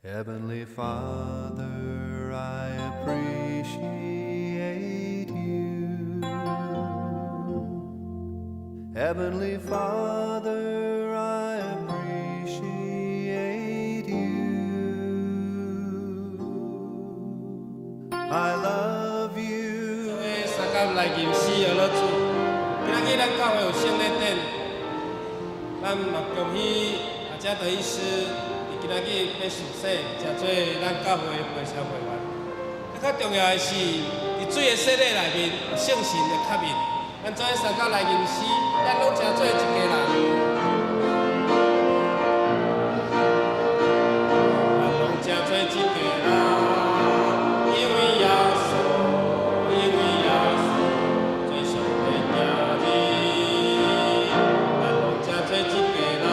Heavenly Father, I appreciate you. Heavenly Father, I appreciate you. I love you. 三甲来吟诗了主，今仔日咱教会有圣礼典，咱嘛恭喜阿遮德医师。 今仔日要受洗，诚做咱教会的陪参会员。较重要的是，伫水的洗礼内面有圣神的吸引。咱做三角来吟诗，咱拢诚做一家人。咱拢诚做一家人，因为耶稣，因为耶稣最上的名字。咱拢诚做一家人。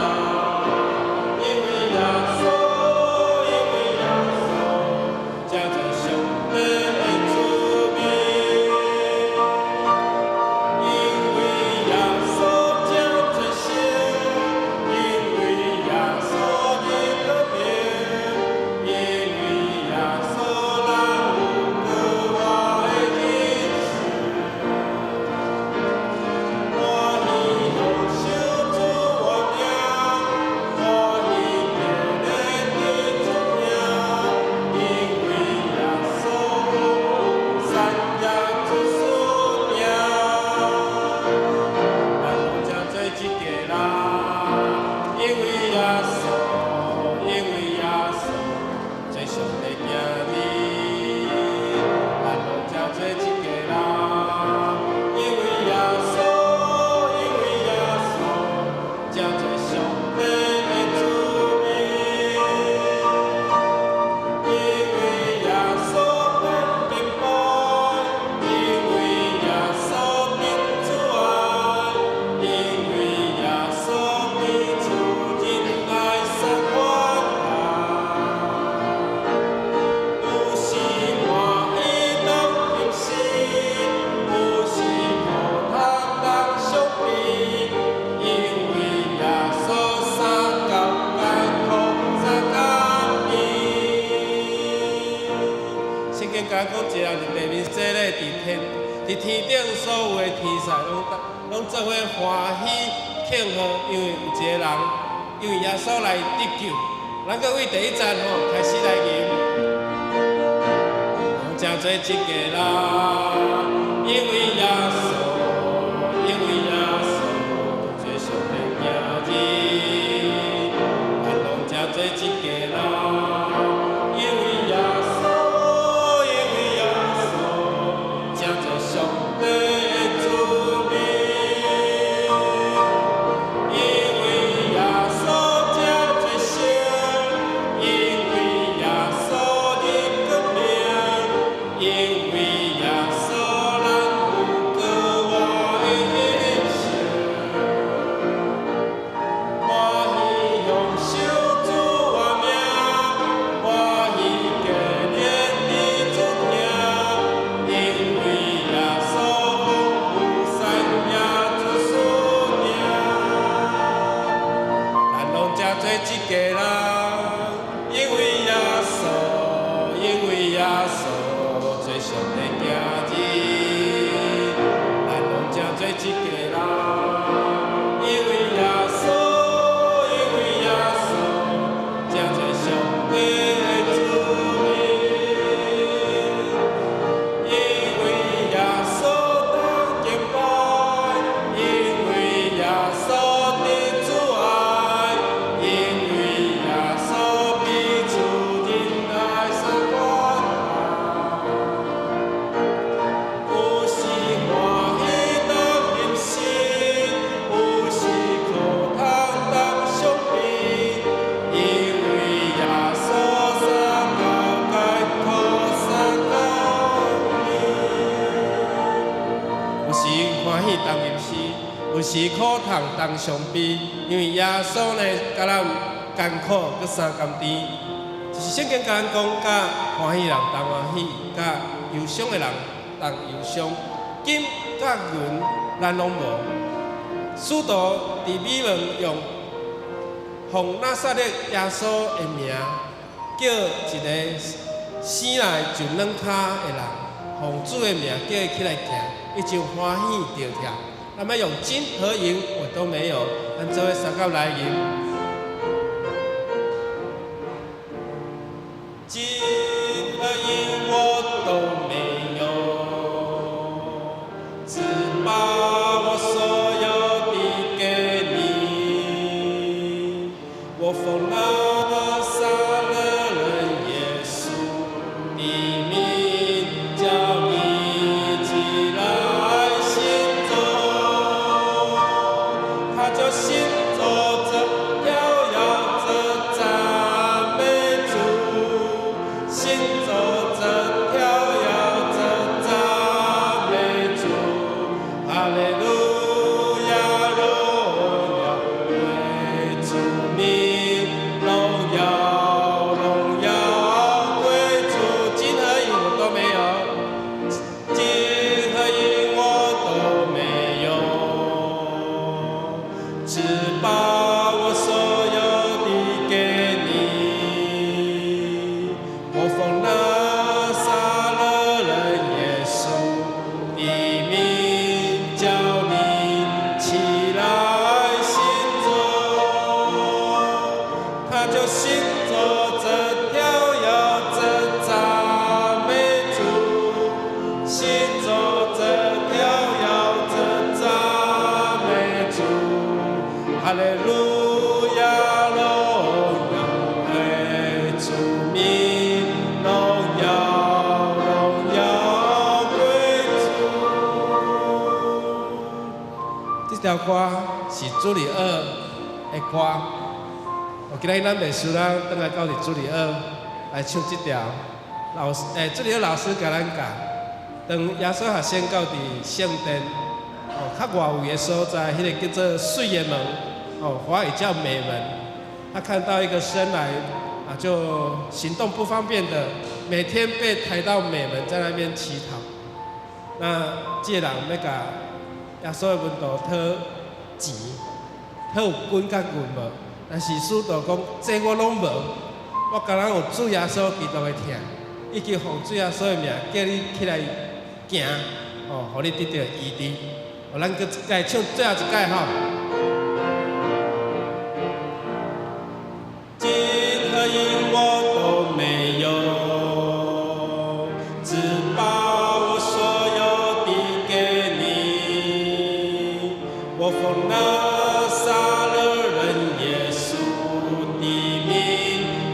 伫天顶所有的天使拢做伙欢喜庆贺，因为有一个人，因为耶稣来得救，咱搁为第一站开始来吟，拢诚做一家人，因为耶稣，因为耶稣最上的名字，咱拢诚做一家人。 有时苦痛当伤悲，因为耶稣呢，甲咱艰苦搁三甘甜，就是圣经甲咱讲，甲欢喜人当欢喜，甲忧伤的人当忧伤。金甲银咱拢无，使徒伫美门用奉拿撒勒耶稣的名，叫一个生来就软脚的人，奉主的名叫伊起来行，伊就欢喜跳跳。那么用金和银我都没有，咱做伙三角来吟。金和银我都没有，只把我所有的给你。我奉拿撒勒人耶稣的名，叫你起来行走，他就行走着飘摇着赞美主，行走着飘摇着赞美主，哈利路亚，荣耀归主名，荣耀荣耀归主。金和银我都没有，金和银我都没有，只把我所有的给你。我奉拿撒勒人耶稣的名，叫你起来行走，他就行走着跳摇着赞美主，行走着跳摇着赞美主，哈利路亚，荣耀归主名，荣耀荣耀归主。这条歌是主里二的歌。我今日咱袂输咱倒来到主里二来唱这条。主里二老师甲咱教，当耶稣学生到伫圣殿，较外围的所在，迄个叫做水的门，华语叫美门。他看到一个生来就行动不方便的，每天被抬到美门，在那边乞讨。那这个人要甲耶稣的门徒讨钱，讨有滚甲棍无？但是使徒讲，这我拢无，我敢若有主耶稣基督的疼，以及奉主耶稣的名，叫你起来行，互你得到医治。咱搁来唱最后一届吼。金和银我都没有，只把我所有的给你。我奉拿撒勒人耶稣的名，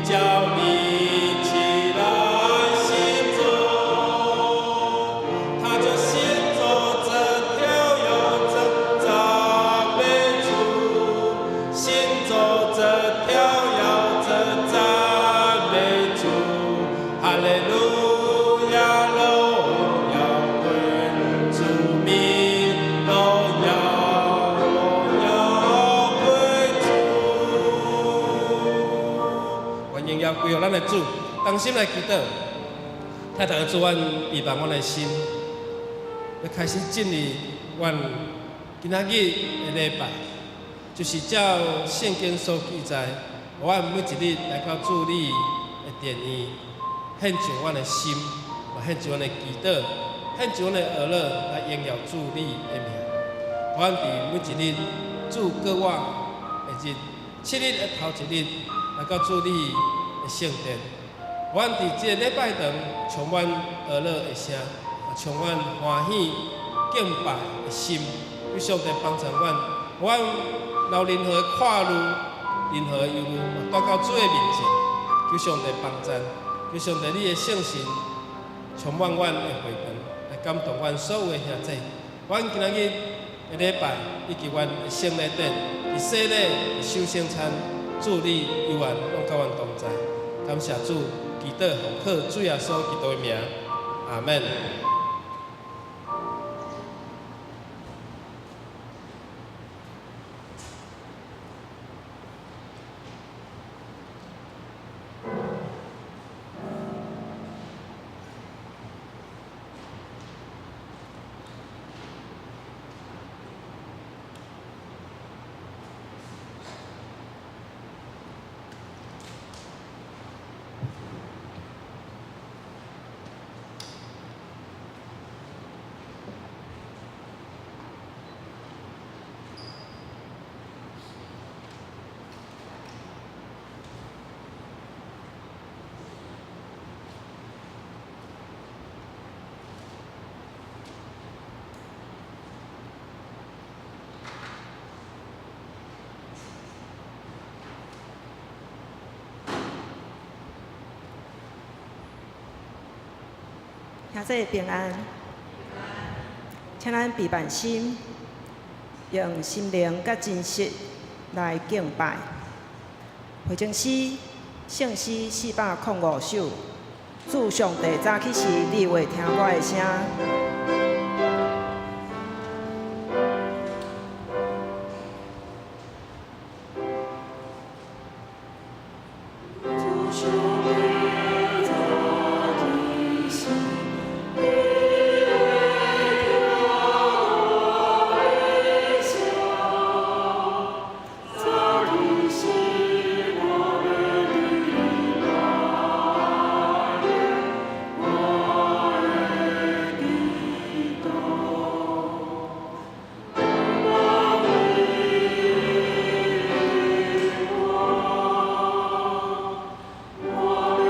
叫你起来行走，他就行走着跳摇着赞美主，行走着跳摇着赞美主，哈利路亚，荣耀归主名，荣耀荣耀归主。愿荣耀归予咱的主，当心来祈祷，太太主，阮预备阮的心，要开始进入阮今仔日的礼拜，就是照圣经所记载，阮每一日来到主你的殿院，献上阮的心，也献上阮的祈祷，献上阮的乐乐来荣耀主你的名。阮伫每一日主叫我的日，7日的头一日来到主你的圣殿，阮伫这个礼拜堂充满乐乐的声，也充满欢喜敬拜的心，求上帝帮助阮有任何的跨路、任何的忧虑，带到主的面前，求上帝帮助，求上帝你的圣神充满阮的会堂，来感动阮所有的兄弟。阮今仔日的礼拜以及阮的圣礼典，伫洗礼、守圣餐，主你有缘拢甲阮同在。感谢主，祈祷奉靠主耶稣基督的名，阿门。兄弟平安，请咱闭慢心，用心灵甲真实来敬拜。回正诗圣诗405首，主上帝早起时，你会听我的声。我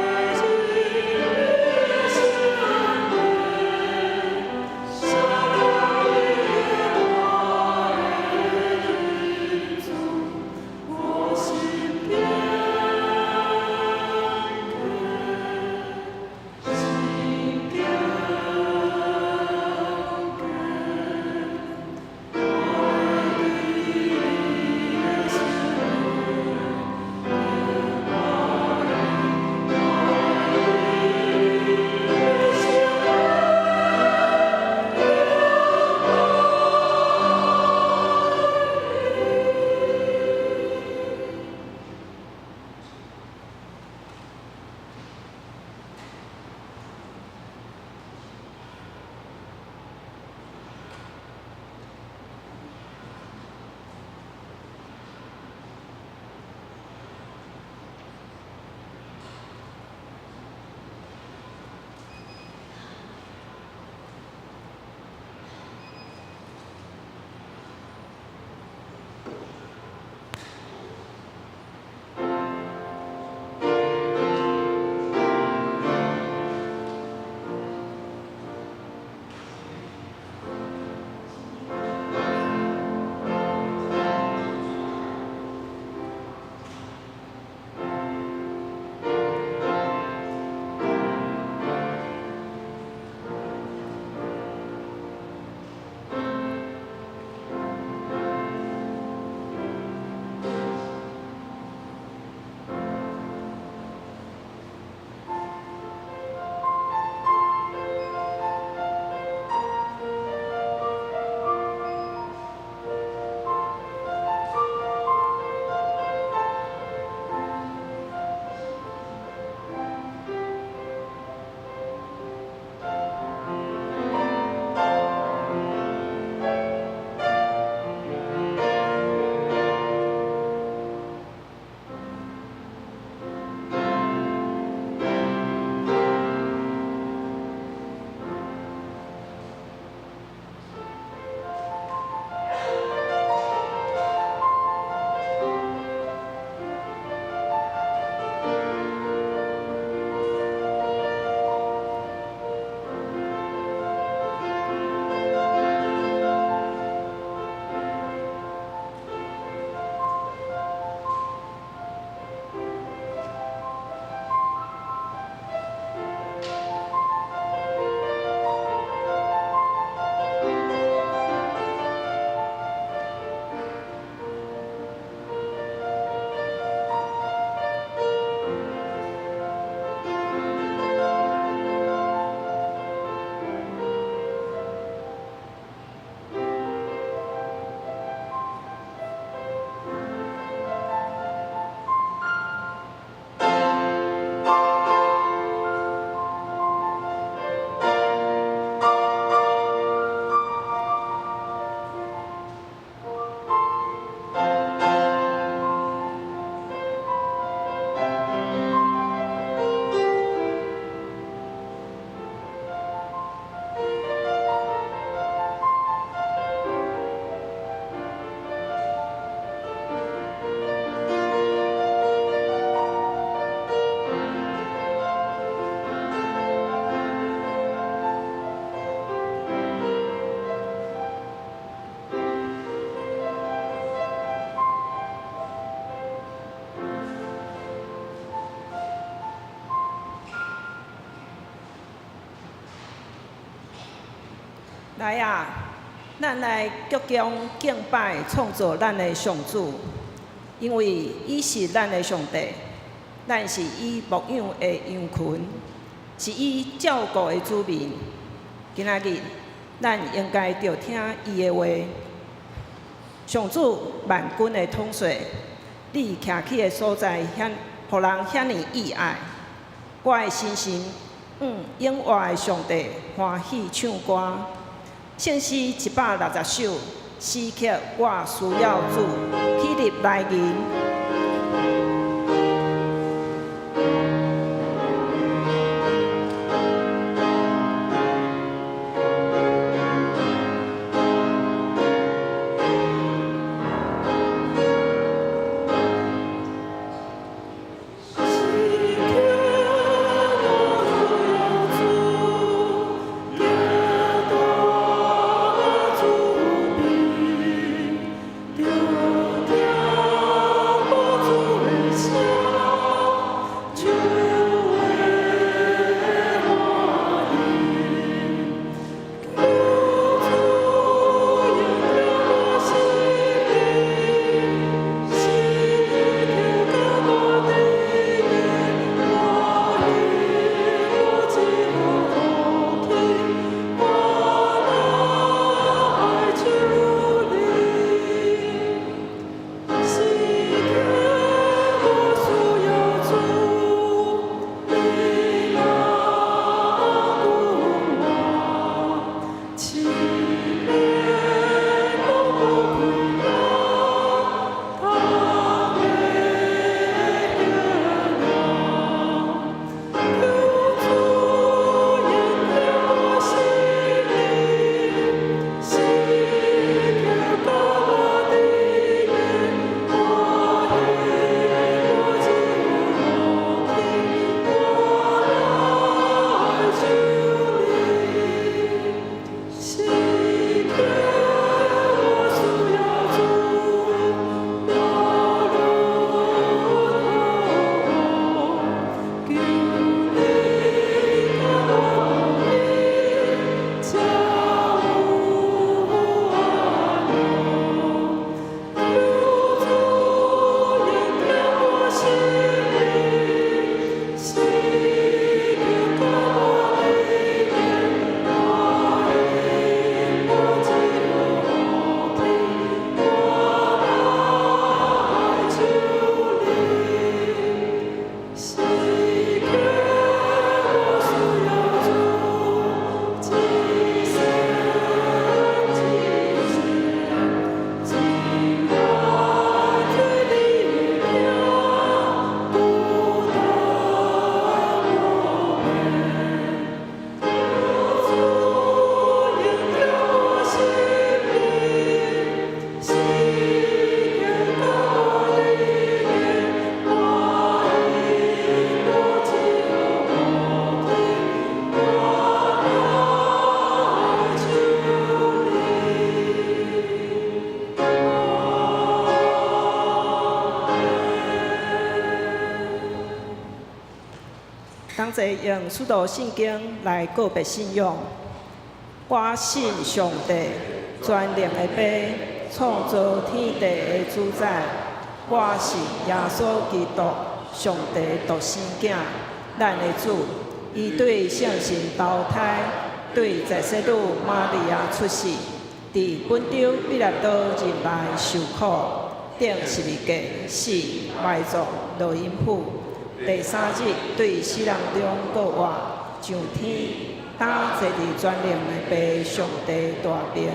来啊，咱来鞠躬敬拜创造咱的上主，因为伊是咱的上帝，咱是伊牧养的羊群，是伊照顾的子民。今仔日，咱应该着听伊的话。上主万军的统帅，你徛起的所在，互人遐尼意爱。我的心神，永活的上帝欢喜唱歌。圣诗160首，诗曲我需要主，起立来吟。同齐用许多圣经来告别信仰。我信上帝，全能的爸，创造天地的主宰。我是耶稣基督，上帝独生子，咱的主。伊对圣神投胎，对在世女玛利亚出世，伫本州彼拉多人内受苦，顶十字架死，埋葬落阴府。第3日对死人中搁活，上天，当坐伫全能的爸上帝大名。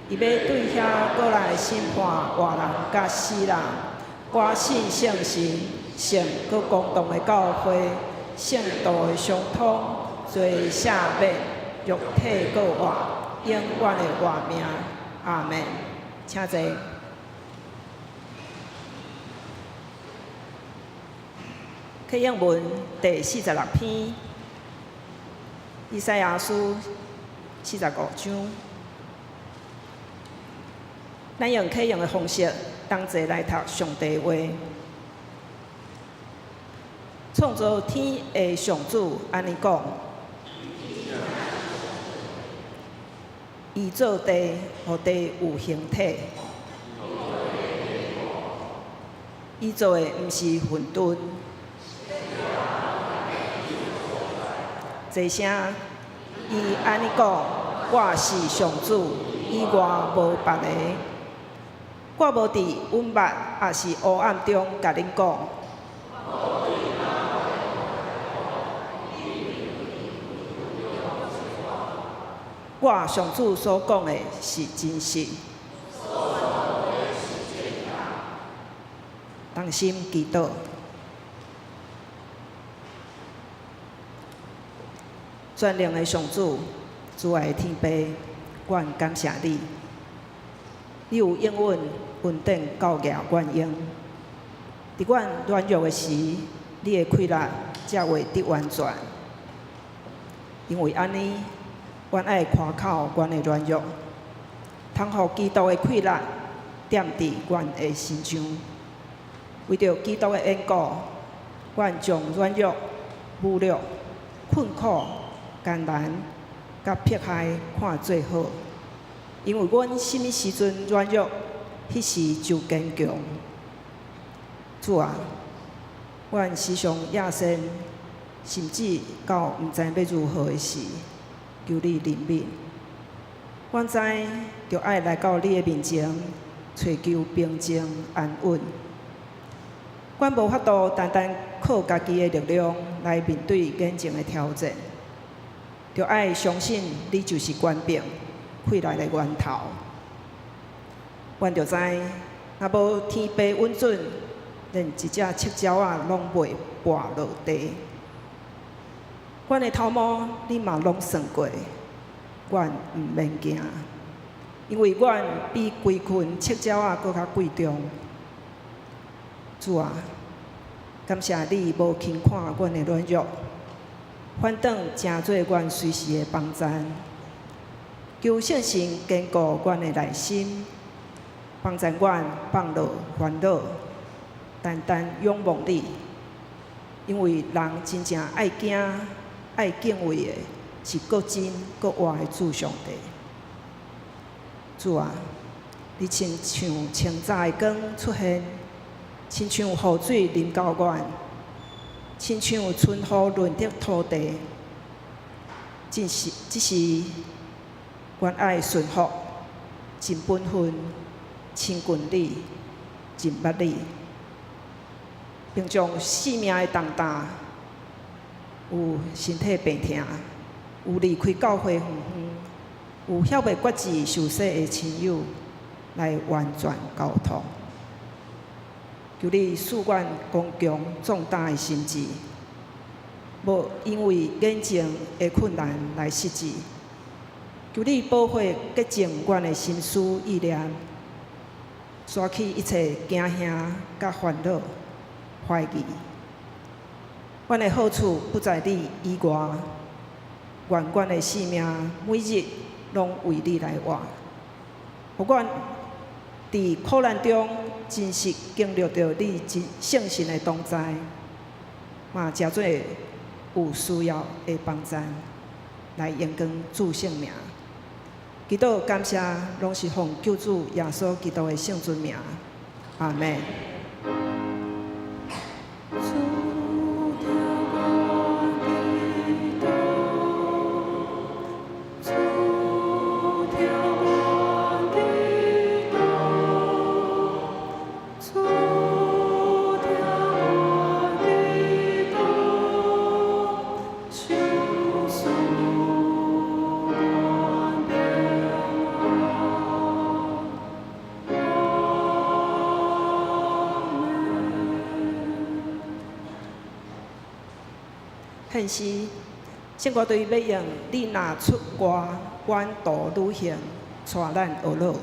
伊要对遐过来审判活人甲死人。我信圣神，圣搁公道的教会，圣道的相通，罪赦免，肉体搁活，永远的活命。阿门。请坐。启应文第46篇，以赛亚书45章。咱用启应的方式，同齐来读上帝话。创造天的上主安尼讲：伊做地，互地有形体。伊做的毋是混沌。一声，伊安尼讲：我是上主，以外无别个。我无伫温密也是黑暗中甲恁讲。我上主所讲的是真实。同心祈祷。全能的上主，主爱的天父，阮感谢你。你有应允、稳定、教业、原因。伫阮软弱的时，你的气力才会得完全。因为安尼，阮爱夸口阮的软弱，通互基督的气力踮伫阮的心上。为着基督的缘故，阮将软弱、无力、困苦、艰难、甲迫害看做好，因为阮什么时阵软弱，迄时就坚强。主啊，阮时常亚身，甚至到毋知要如何的时，求你怜悯。阮知着爱来到你的面前，找求平静安稳。阮无法度单单靠家己的力量来面对眼前的挑战，着爱相信你就是权柄、气力的源头。阮着知，若无天父允准，连一只赤鸟仔拢袂跋落地。阮的头毛你嘛拢算过，阮毋免惊，因为阮比规群赤鸟仔搁较贵重。主啊，感谢你无轻看阮的软弱，反倒成做阮随时的帮赞。求圣神坚固阮的内心，帮助阮放落烦恼，单单仰望你。因为人真正爱惊、爱敬畏的，是搁真搁活的主上帝。主啊，你亲像清早的光出现。亲像雨水淋到阮，亲像春雨润泽土地，只是阮爱顺服，尽本分，亲近你，尽捌你，并将生命的重担，有身体病痛，有离开教会远远，有晓袂决志受洗的亲友，来完全交托。求你赐阮刚强壮大的心智，无因为眼前的困难来失志。求你保护洁净阮的心思意念，刷去一切惊吓甲烦恼、怀疑。阮的好处不在你以外，愿阮的性命每日拢为你来活，互阮伫苦难中真实经历着你真圣神的同在，嘛诚做有需要的帮赞，来延光主圣名。祈祷感谢，拢是奉救主耶稣基督的圣尊名。阿门。现时，圣歌队要用你若出歌，远途旅行，带咱学乐。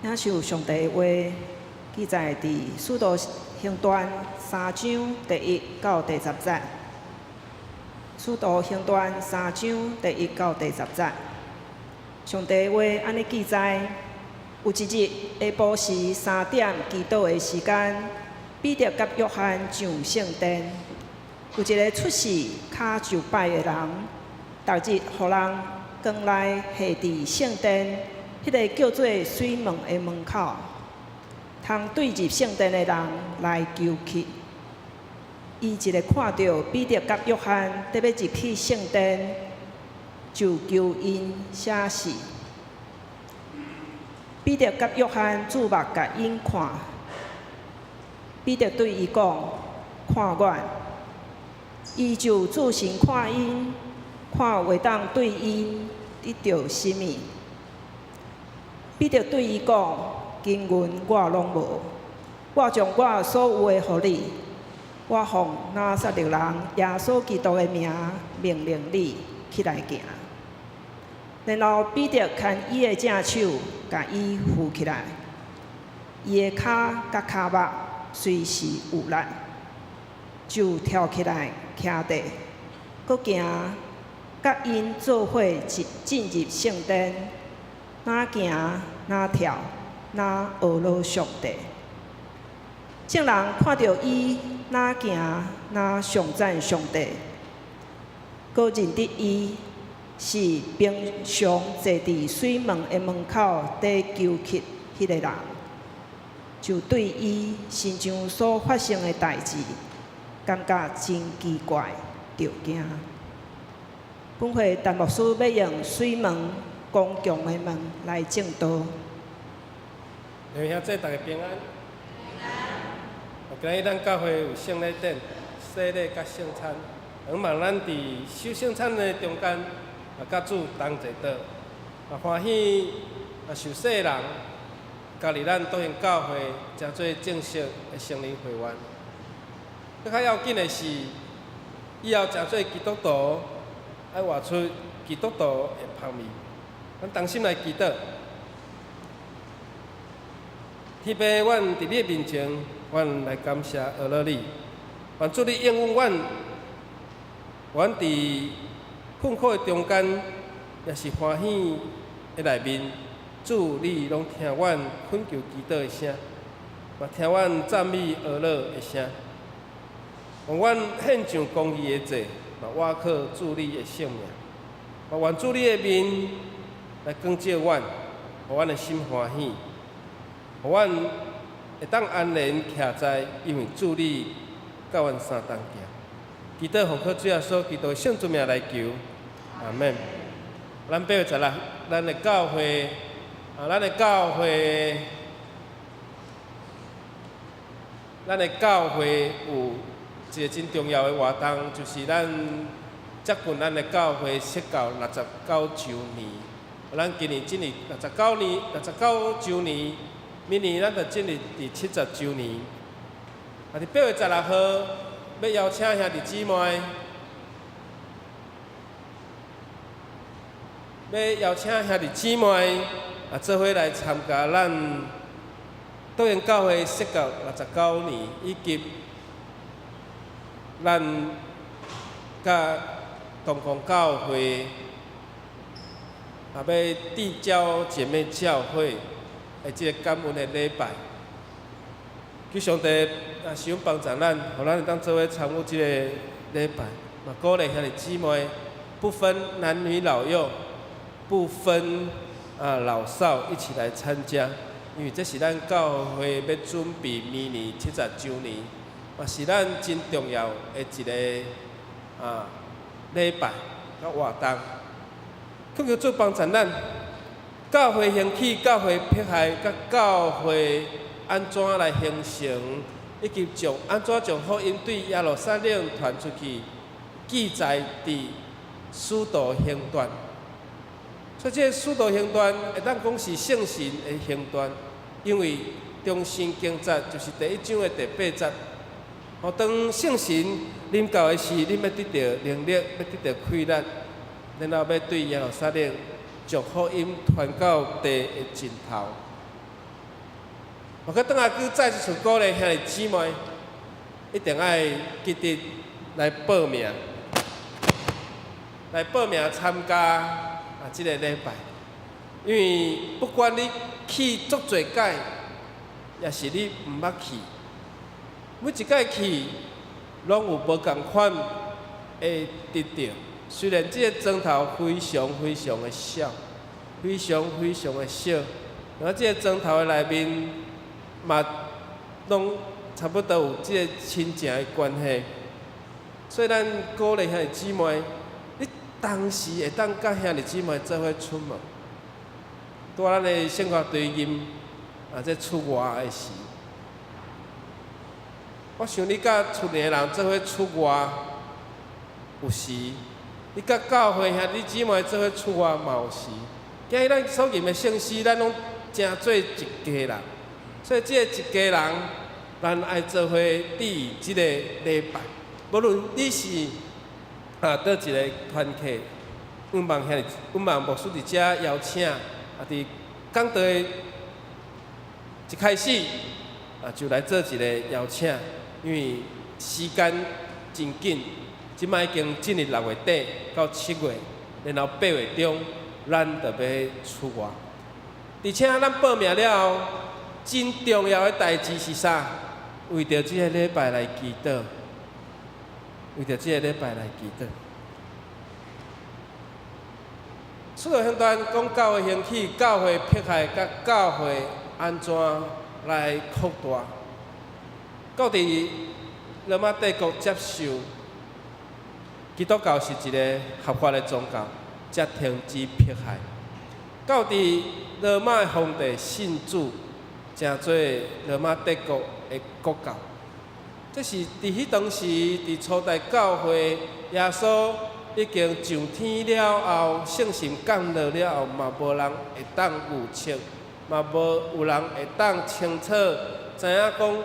领受上帝的话，记载伫《使徒行传》3章第1到第10节。《使徒行传》3章第1到第10节，上帝的话安尼记载：有一日下晡时3点祈祷的时间，彼得甲约翰上圣殿，有一个出世骹就摆的人，逐日互人光来下伫圣殿，迄个叫做水门的门口，通对入圣殿的人来求乞。伊一个看到彼得甲约翰得要入去圣殿，就求因写示。彼得甲约翰注目甲因看，彼得对伊讲：“看我。”伊就自身看因，看会当对因得到什么。彼得对伊讲：“经文我拢无，我将我所有的互你。我奉拿撒勒人耶稣基督的名命令你起来行。”然后彼得牵伊的正手，甲伊扶起来，伊的骹甲骹目随时有力，就跳起来徛地，搁行，甲因做伙进入圣殿，哪行哪跳，哪学了上帝。众人看到伊哪行哪颂赞上帝，搁认得伊是平常坐伫水门的门口伫求乞迄个人，就对伊身上所发生的代志，感觉真奇怪，着惊。本会陈牧师要用水门公共的门来证道。弟兄姊妹，大家平安。今日咱教会有圣礼典、洗礼甲圣餐，希望咱伫守圣餐的中间，甲主同坐倒，欢喜受洗的人，加入咱导向教会，成做正式的成年会员。更较要紧的是，以后成做基督徒，要活出基督徒的香味。咱同心来祈祷。天父，阮伫你的面前，阮来感谢阿乐你，愿主你应允阮伫困苦的中间，也是欢喜的内面，主你拢听阮恳求祈祷的声，也听阮赞美阿乐的声。愿阮献上公义的祭，也倚靠主你的性命，也愿主你的面来光照阮，互阮的心欢喜。互阮会当安然徛在，因为主你甲阮相同行。祈祷奉靠主耶稣基督的圣主名来求，阿门。咱8月16，咱的教会有一个真重要的活动，就是咱接近咱的教会设教69周年。咱今年69周年。明年咱就进入第70周年。伫8月16号，要邀请兄弟姊妹，做伙来参加咱导演教会设教69年，以及咱甲同光教会要缔交姐妹教会。即个感恩的礼拜，求上帝使用帮助咱，互咱会当做伙参与即个礼拜，嘛鼓励兄弟姊妹，不分男女老幼，不分老少，一起来参加。因为这是咱教会要准备明年70周年，嘛是咱真重要的一个礼拜甲活动。恳求主帮助咱。教会兴起、教会迫害、甲教会安怎来形成，以及安怎将福音对耶路撒冷传出去，记载伫使徒行传。所以，这使徒行传会当讲是圣神的行传，因为中心经节就是第1章的第8节。当圣神临到的时，你要得到能力，要得到开力，然后要对耶路撒冷。将福音传到地的尽头，我搁倒来去再一次鼓励兄弟姊妹，一定爱记得来报名，参加即个礼拜。因为不管你去足侪届，也是你毋捌去，每一届去，拢有无共款的得到。虽然即个砖头非常非常的小，非常非常的小，然后即个砖头的内面嘛，拢差不多有即个亲情的关系。所以咱鼓励兄弟姊妹，你当时会当甲兄弟姊妹做伙出门，在咱的生活队任这出外的时，我想你甲厝里的人做伙出外，有时你甲教会兄弟姊妹做伙出外嘛有时。今日咱所念的圣诗，咱拢正做一家人，所以即个一家人，咱爱做伙伫即个礼拜。无论你是倒一个团体，阮望牧师伫遮邀请，伫讲道的一开始就来做一个邀请，因为时间真紧，即摆已经进入6月底到7月，然后8月中，咱就要出外。而且咱报名了后，真重要的代志是啥？为着即个礼拜来祈祷。为着即个礼拜来祈祷。除了向咱讲教会兴起、教会迫害，甲教会安怎来扩大，到伫罗马帝国接受基督教是一个合法的宗教，才停止迫害。到伫罗马的皇帝信主，成做罗马帝国的国教。这是伫迄当时，伫初代教会，耶稣已经上天了后，圣神降落了后，嘛无人会当预测，嘛无有人会当清楚知影讲，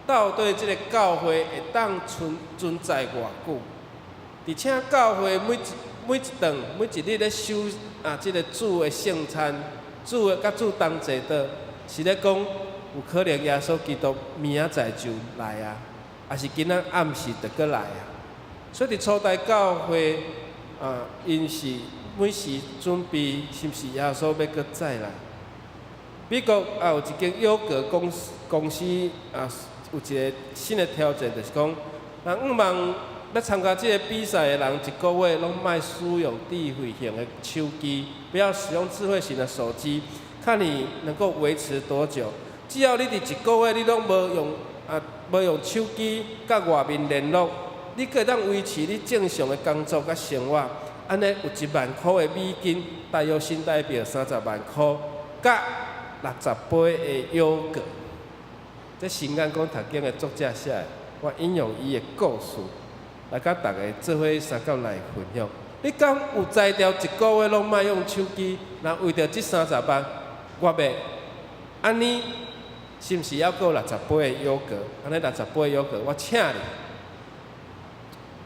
到底即个教会会当存在偌久。而且教会每一顿每一日咧收即个主的圣餐，甲主同齐倒，是咧讲有可能耶稣基督明仔载就来啊。也是今仔暗时就过来啊，所以伫初代教会因是每时准备，是毋是耶稣要搁再来？美国有一间优格公司有一个新的挑战，就是讲，人望要参加这个比赛的人，一个月拢莫使用智慧型的手机，不要使用智慧型的手机，看你能够维持多久。只要你伫一个月你拢无用手机甲外面联络，你可以当维持你正常的工作甲生活。安尼有1万块的美金，大约新台币30万块，甲60杯的优格。这新眼光读经的作者写的，我引用伊的故事来甲大家做伙三角来分享。你敢有才调一个月拢莫用手机，然后为着这30万，我袂安尼？是毋是还佫有60杯的优格？安尼60杯的优格，我请你。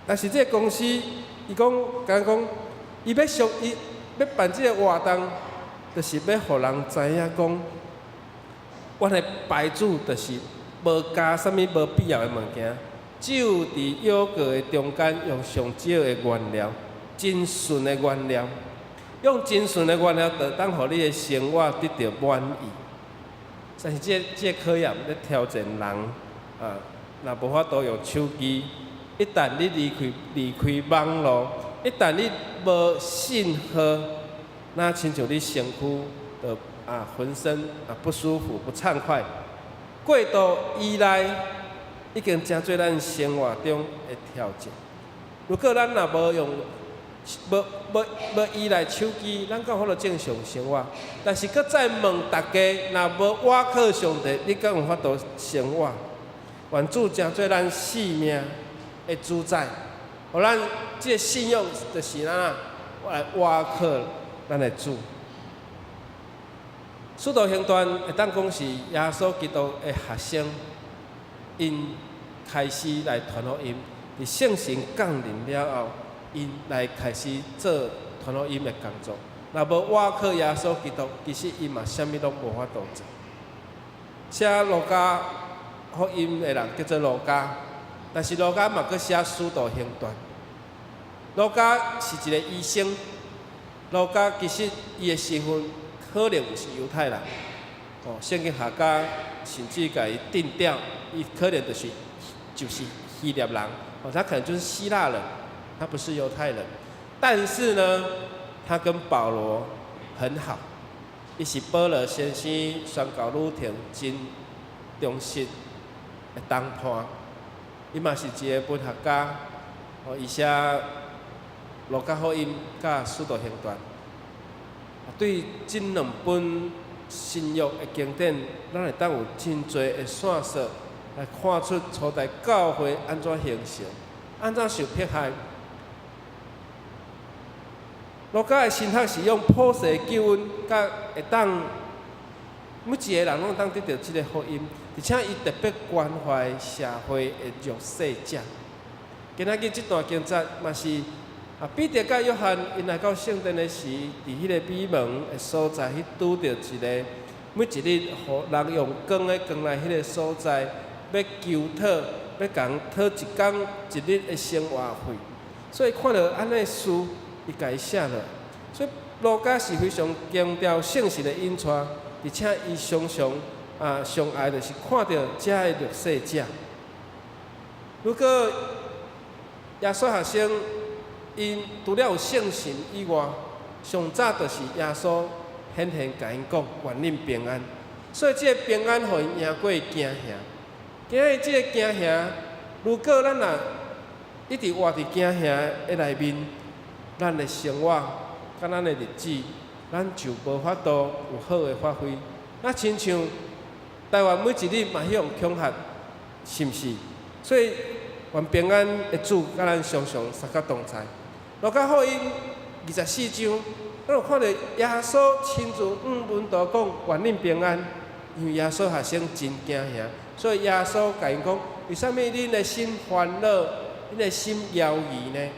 但是这个公司，伊讲，伊要办这个活动，就是要互人知影讲，我的牌子就是无加啥物无必要的物件，只有伫优格的中间用上少的原料，真纯的原料，用真纯的原料，就当互你的生活得到满意。但是这个考验咧挑战人若无法度用手机，一旦你离开网络，一旦你无信号，那亲像你身躯就浑身不舒服、不畅快，过度依赖已经真做咱生活中的挑战。如果咱若无用无依赖手机，咱敢有法度正常生活？但是，搁再问大家，若无倚靠上帝，你敢有法度生活？愿主真做咱性命的主宰，互咱这个信用就是咱我来倚靠咱的主。使徒行传会当讲是耶稣基督的学生，因开始来传福音，伫圣神降临了后。因来开始做传福音的工作，若无倚靠耶稣基督，其实因嘛啥物拢无法度做。写路加福音的人叫做路加，但是路加嘛，佫写使徒行传。路加是一个医生，路加其实伊的身份可能毋是犹太人，圣经学家甚至甲伊定调，伊可能就是希腊人，他可能就是希腊人，他不是犹太人。但是呢，他跟保罗很好，伊是保罗先生宣教旅程真忠实的同伴，伊嘛是一个文学家，伊写路加福音甲使徒行传。对这两本新约的经典，咱会当有真侪的线索来看出初代教会安怎形成，安怎受迫害。路加的神学是用普世救恩，甲会当每一个人拢当得到这个福音，而且伊特别关怀社会的弱势者。今仔日这段经节嘛是彼得甲约翰因来到圣殿的时，伫迄个闭门的所在，去拄着一个每一日互人用光的光来迄个所在，要求讨，要共讨一工一日的生活费。所以看到安尼事，伊家己写落。所以路加是非常强调圣神的引带，而且伊常常上爱就是看到遮的弱势者。如果耶稣学生因除了有圣神以外，上早就是耶稣显现甲因讲，愿恁平安。所以这个平安，互因赢过惊吓。今日这个惊吓，如果咱若一直活伫惊吓的内面，咱的生活甲咱的日子，咱就无法度有好的发挥。那亲像台湾每一日嘛迄种恐吓，是毋是？所以愿平安的主甲咱常常三角同在。路加福音24章，咱有看到耶稣亲自门徒讲愿恁平安，因为耶稣学生真惊吓，所以耶稣甲因讲：为什么恁的心烦恼，恁的心摇移呢？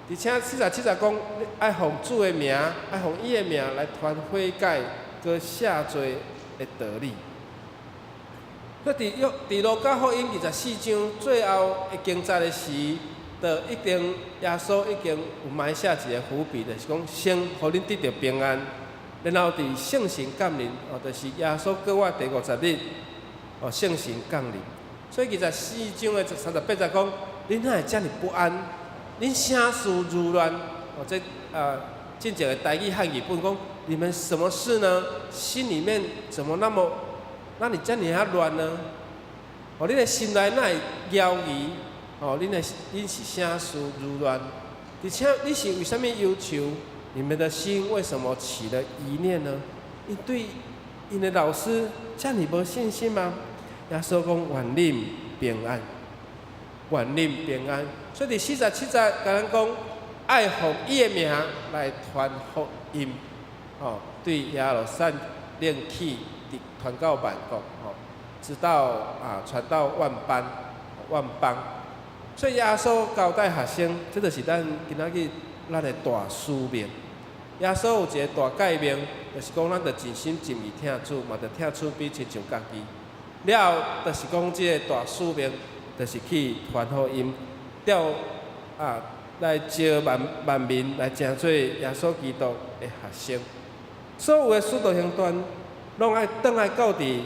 而且47讲，爱奉主的名，爱奉伊的名来传悔改，搁赦罪的道理。所以伫路加福音24章最后的经节的时，就一定耶稣已经有埋下一个伏笔，就是讲先互恁得到平安，然后伫圣神降临，就是耶稣过我第50日，圣神降临。所以24章的38节讲，恁哪会遮尔不安？恁啥事如乱？这真正的台语和日本讲，你们什么事呢？心里面怎么那你遮尔乱呢？恁的心内哪会摇移？恁是啥事如乱？而且你是为什么忧愁？你们的心为什么起了疑念呢？因对因的老师遮尔无信心吗？耶稣讲愿恁平安，愿恁平安。所以第47节甲咱讲，爱奉伊的名来传福音，对耶路撒冷起传到万国，直到传到万邦。所以耶稣交代学生，这就是咱今仔日咱的大使命。耶稣有一个大诫命，就是讲咱着尽心尽意听主，嘛着听主比亲像家己。了，就是讲这个大使命，就是去传福音，来招万民来成做耶稣基督的学生。所有的使徒行传，拢爱倒来到伫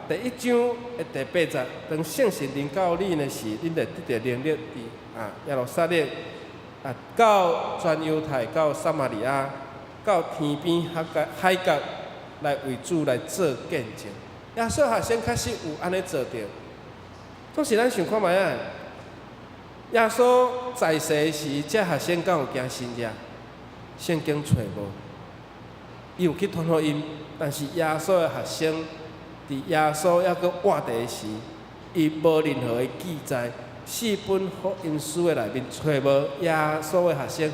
第1章的第8节，当圣神临到你的时，恁着得到能力伫耶路撒冷到全犹太，到撒玛利亚，到天边海角来为主来做见证。耶稣学生确实有安尼做着，总是咱想看觅啊。耶稣在世时，这学生敢有惊神者？圣经找无，伊有去传福音，但是耶稣的学生。伫耶稣还阁活地时，伊无任何的记载，4本福音书的内面找无耶稣的学生有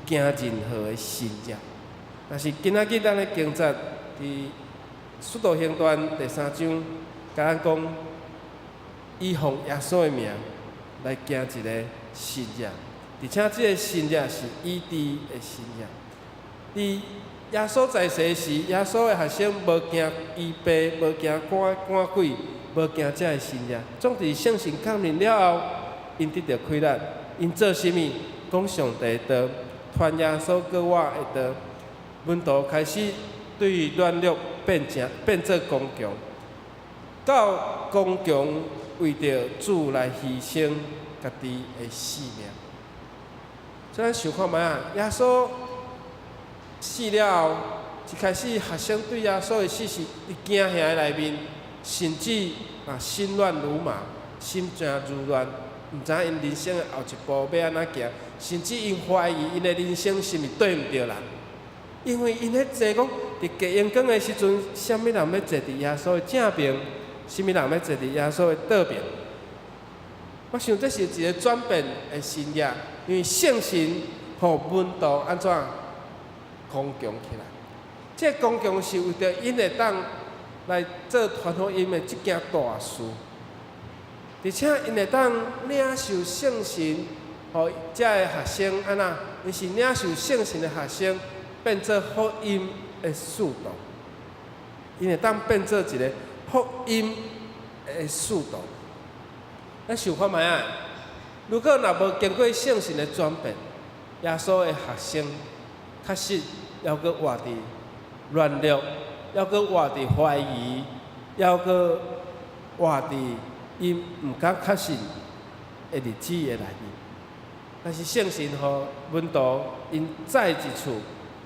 惊任何的神者。但是今仔日咱的经节伫使徒行传第3章，甲咱讲，伊奉耶稣的名来惊一个神者，而且这个神者是医治的神者。伫耶稣在世时，耶稣的学生无惊医病，无惊赶鬼，无惊这个神耶。总之圣神降临了后，因得到开力，因做甚物？讲上帝的道，传耶稣过我的道。门徒开始对于软弱变做刚强，到刚强为着主来牺牲家己的性命。所以咱想看觅啊，耶稣死了后，一开始学生对耶稣的死是伫惊吓的内面，甚至心乱如麻，心诚如乱，毋知因人生的后一步要安怎行，甚至因怀疑因的人生是毋是对毋对人。因为因咧坐讲，伫隔阳光的时阵，啥物人要坐伫耶稣的正边，啥物人要坐伫耶稣的倒边。我想这是一个转变的心意，因为圣神互门徒安怎刚强起来。这刚强是为着因会当来做传福音的即件大事，而且因会当领受圣神，互遮个学生安那，因是领受圣神的学生。变做福音的使徒，因会当变做一个福音的使徒。咱想看觅啊，如果若无经过圣神的转变，耶稣的学生确实还阁活伫软弱，还阁活伫怀疑，还阁活伫因毋敢确信的日子的内面。但是圣神互门徒因再一次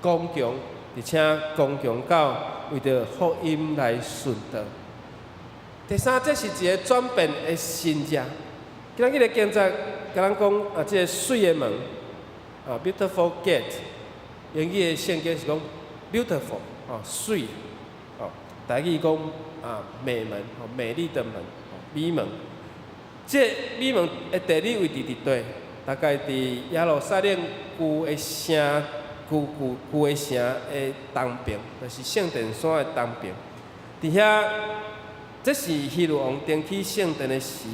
刚强，而且刚强到为着福音来顺道。第三，这是一个转变的心情。今日的经节甲咱讲这个水的门，beautiful gate， 英语的圣经是讲 beautiful， 水，台语讲美门，美丽的门，美门。这美门的地理位置伫倒？大概伫耶路撒冷旧的城。旧的城的东边，就是圣殿山的东边。伫遐，这是希律王登起圣殿的时，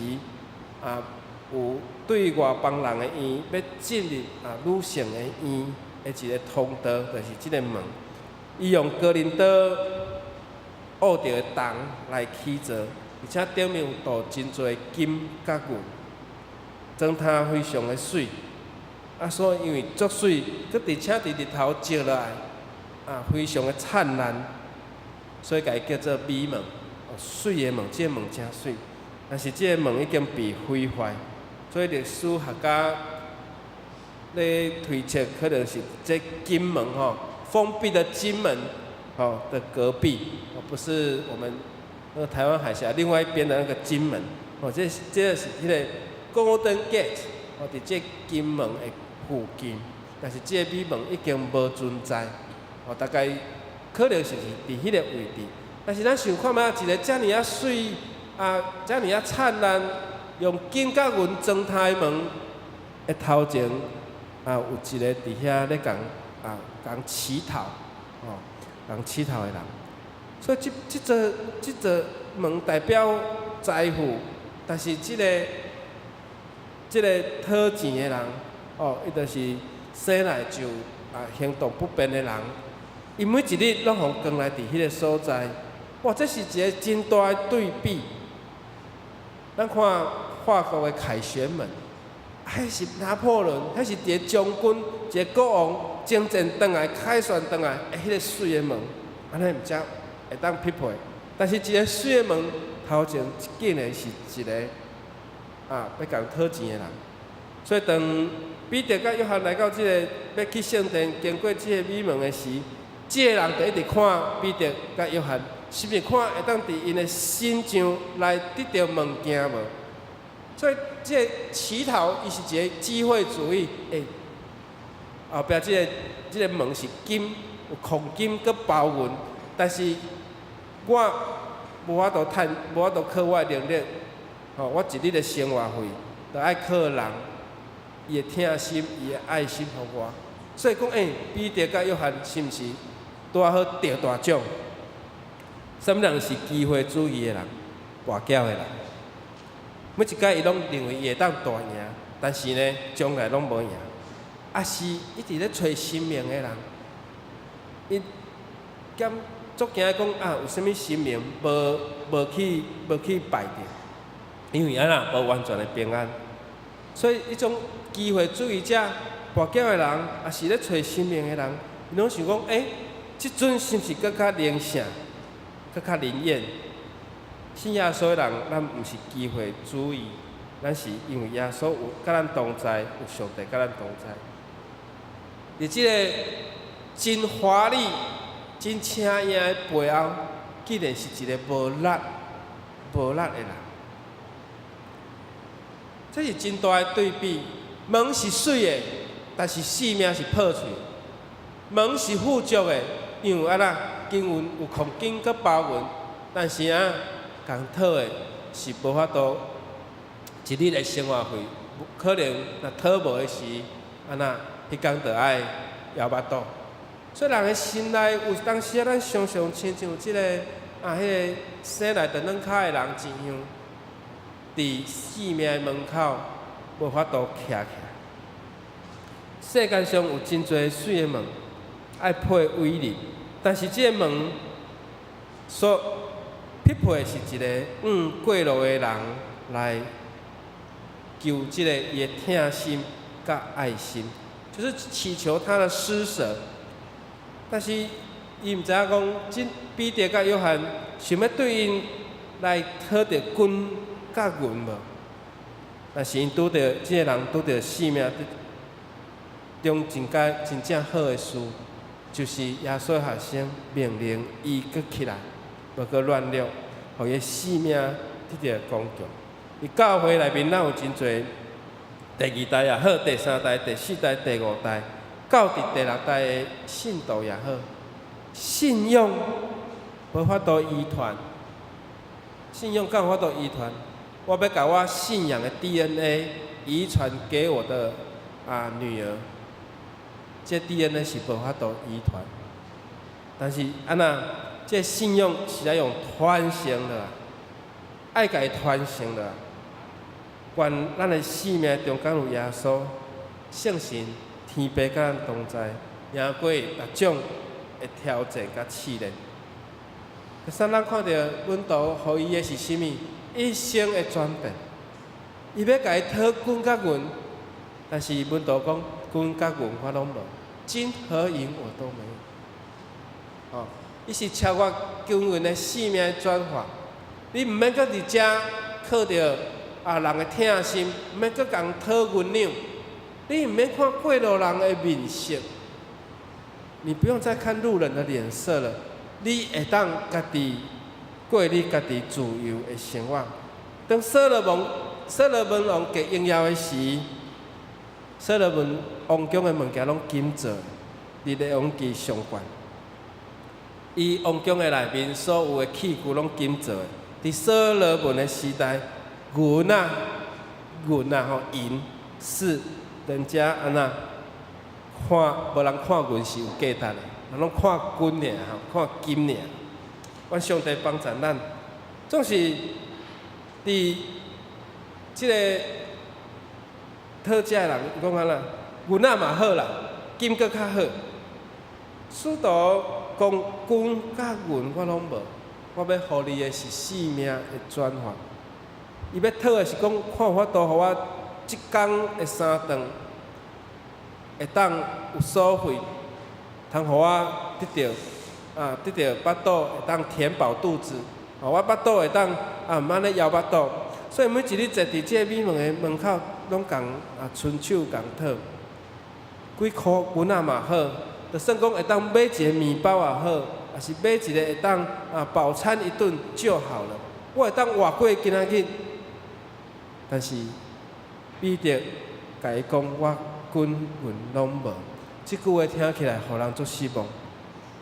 有对外邦人的院要进入女性的院的一个通道，就是这个门。伊用哥林多学着的铜来起造，而且顶面有镀真侪金甲银，装它非常的水。所以因为足水，佮而且伫日头照落来，非常的灿烂，所以甲伊叫做美门，水的门，这个门真水。但是这个门已经被毁坏，所以历史学家咧推测，可能是这金门封闭的金门的隔壁，不是我们那个台湾海峡另外一边的那个金门。这是迄个 Golden Gate， 伫这金门的附近，但是这个美门已经无存在，大概可能是伫迄个位置。但是咱想看觅一个遮尔啊水遮尔啊灿烂，用金甲银装台门的头前有一个伫遐咧共乞讨，共乞讨的人。所以这座门代表财富，但是这个讨钱的人。伊就是生来就行动不便的人，伊每一日拢互关来伫迄个所在，哇！这是一个真大的对比。咱看法国的凯旋门，迄是拿破仑，迄是一个将军，一个国王征战转来、凯旋转来，迄个水的门，安尼毋则会当匹配。但是一个水的门头前竟然是一个要共讨钱的人，所以当彼得甲约翰来到这个要去圣殿，经过这个美门的时，这个人就一直看彼得甲约翰，是毋是看会当伫因的心上来得到物件无？所以这个乞讨，伊是一个机会主义。后壁这个门是金，有矿金佮包银，但是我无法度趁，无法度靠我的能力，我一日的生活费，就爱靠人。伊的疼心，伊的爱心互我，所以讲，彼得甲约翰是毋是拄好得大奖？什么人是机会主义的人，跋筊的人？每一届伊拢认为伊会当大赢，但是呢，将来拢无赢。是一直咧找生命的人，伊减足惊讲啊，有啥物神明无去拜着，因为安那无完全的平安。所以，迄种机会主义者、跋筊的人，也是咧找神明的人，伊拢想讲，即阵是毋是更较灵性、更较灵验？信耶稣的人，咱毋是机会主义，咱是因为耶稣有甲咱同在，有上帝甲咱同在。伫即个真华丽、真请艳的背后，竟然是一个无力的人。这是真大的对比。门是水的，但是性命是破碎。门是富足的，因为安那经文有空间佮包文，但是啊，共讨的是无法度一日的生活费，可能若讨无的时，安那迄工就爱摇巴肚。所以人的心内有当时啊，咱常常亲像即个迄个生来着软脚的人一样，伫性命的门口无法度徛起来。世界上有真侪水的门，爱配威力，但是即个门所匹配的是一个过路的人来求即个伊的疼心甲爱心，就是祈求他的施舍。但是伊毋知影讲，即彼得甲约翰想要对因来讨着君甲银无？但是因拄着即个人拄着性命中真正好的事，就是耶稣的学生命令伊搁起来，无搁乱了，互伊性命得到光强。伊教会内面咱有真侪第二代也好，第三代、第四代、第五代，到伫第六代的信徒也好，信仰无法度遗传，信仰敢有法度遗传？我要把我信仰的 DNA 遗传给我的女儿，这 DNA 是无法度遗传。但是安那，这信仰是要用传承的，爱甲伊传承的。愿咱的生命中间有耶稣，圣神、天父甲咱同在，赢过各种的挑战甲试炼。可是咱看到阮图，互伊的是啥物？一生的转变。伊要甲伊讨君甲银，但是阮图讲君甲银我拢无，金和银我都没有。伊是超越金银的生命的转化。你毋免搁伫遮靠着人的疼心，毋免搁共讨银两，你毋免看过路人的面色，你不用再看路人的脸色了，你会当家己过你家己自由的生活。当所罗门王给荣耀的时，所罗门王宫的物件拢金做，伫咧王旗上悬。伊王宫的内面所有的器具拢金做的。伫所罗门的时代，银银是人家安那看，无人看银是有价值的，人拢看金尔看金尔。愿上帝帮助咱，总是伫即个讨债人讲安那，银嘛好啦，金搁较好。使徒讲金甲银我拢无。我要互你的是生命的转化，伊要讨的是讲，看法度，互我即工的3顿会当有所费，通互我得到巴肚会当填饱肚子，我巴肚会当毋安尼枵巴肚，所以每一日坐伫这美门的门口，拢共伸手共讨，几箍银仔嘛好，就算讲会当买一个面包也好。也是买一个会当饱餐一顿就好了，我会当活过今仔日。但是彼得甲伊讲，我金银拢无，即句话听起来互人足失望。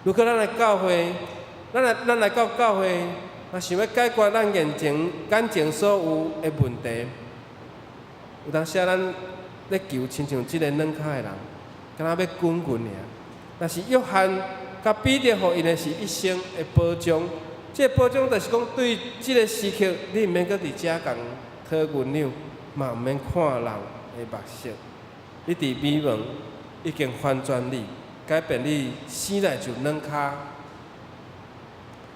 如果咱来教会，咱来到教会，想要解决咱眼前所有的问题，有当时咱咧求，亲像即个软脚的人，敢若要金银尔。但是约翰甲彼得互因的是一生的保障，这个保障就是讲，对这个时刻，你毋免搁伫遮共讨银两，嘛毋免看人的目色。你伫美门已经翻转你，改变你生来就软脚，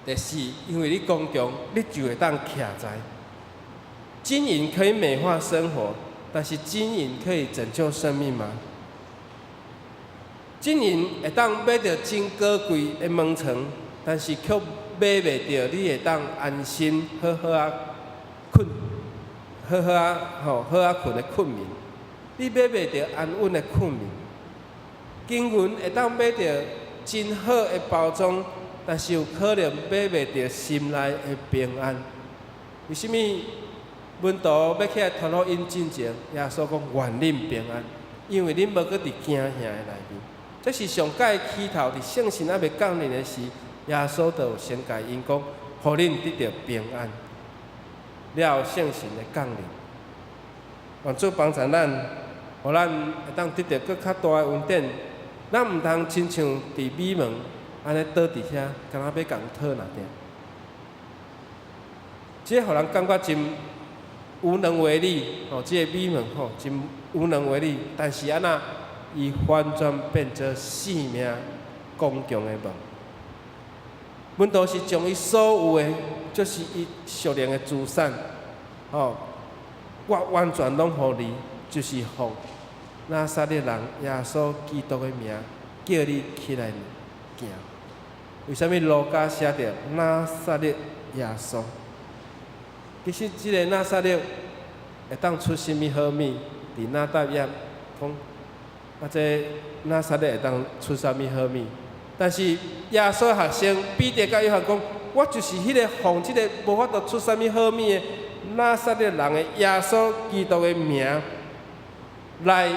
第四，因为你刚强，你就会当徛在。金银可以美化生活，但是金银可以拯救生命吗？金银会当买到真高贵的门床，但是却买袂到你会当安心好好啊困，好好啊困的困眠。你买袂到安稳的困眠。金银会当买到真好的包装，但是有可能买袂到心内的平安。为什么？阮图要起来传福音之前，耶稣讲愿恁平安，因为恁无搁伫惊吓的内面。这是上界起头，伫圣神还未降临的时，耶稣就有先甲因讲，互恁得到平安。了圣神的降临，愿主帮助咱，互咱会当得到搁较大的恩典。咱毋通亲像伫美门安尼倒伫遐，敢若要共讨那点。这互人感觉真无能为力，这个美门真无能为力。但是安那，伊反转变做性命刚强的门。阮都是将伊所有的，就是伊属灵的资产，我完全拢互你，就是奉拿撒勒人耶稣基督的名，叫你起来行。为什么路加写着拿撒勒耶稣？其实即个拿撒勒会当出甚物好物？伫拿答耶讲，这拿撒勒会当出啥物好物？但是耶稣学生彼得甲约翰讲，我就是迄个奉即个无法度出啥物好物的拿撒勒人的耶稣基督的名来